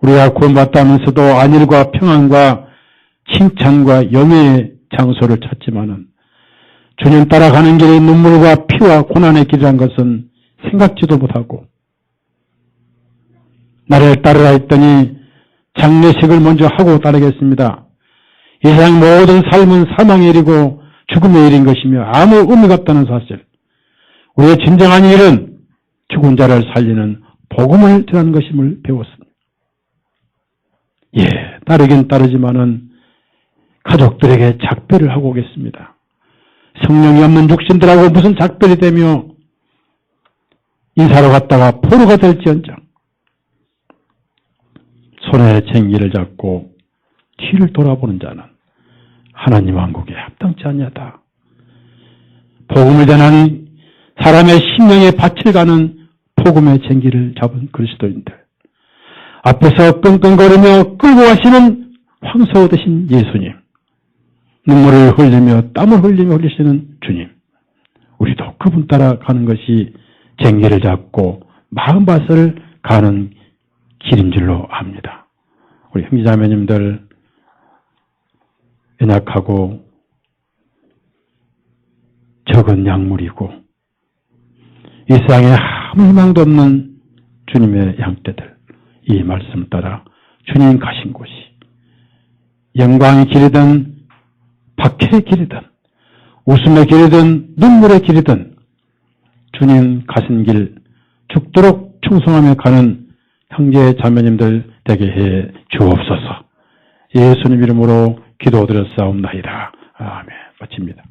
우리가 구원받다면서도 안일과 평안과 칭찬과 영예의 장소를 찾지만은 주님 따라가는 길이 눈물과 피와 고난의 길이란 것은 생각지도 못하고 나를 따르라 했더니 장례식을 먼저 하고 따르겠습니다. 이 세상 모든 삶은 사망의 일이고 죽음의 일인 것이며 아무 의미가 없다는 사실. 우리의 진정한 일은 죽은 자를 살리는 복음을 전하는 것임을 배웠습니다. 따르긴 따르지만은 가족들에게 작별을 하고 오겠습니다. 성령이 없는 육신들하고 무슨 작별이 되며 인사로 갔다가 포로가 될지언정 손에 쟁기를 잡고 뒤를 돌아보는 자는 하나님 왕국에 합당치 아니하다. 복음을 전하는 사람의 심령에 밭을 가는 복음의 쟁기를 잡은 그리스도인들 앞에서 끙끙거리며 끌고 가시는 황소 되신 예수님 눈물을 흘리며 땀을 흘리며 흘리시는 주님 우리도 그분 따라 가는 것이 쟁기를 잡고 마음밭을 가는 길인 줄로 압니다. 우리 형제자매님들 연약하고 적은 약물이고 이 세상에 아무 희망도 없는 주님의 양떼들 이 말씀 따라 주님 가신 곳이 영광의 길이든 박해의 길이든 웃음의 길이든 눈물의 길이든 주님 가신 길 죽도록 충성하며 가는 형제 자매님들 되게 해 주옵소서. 예수님 이름으로 기도드렸사옵나이다. 아멘. 마칩니다.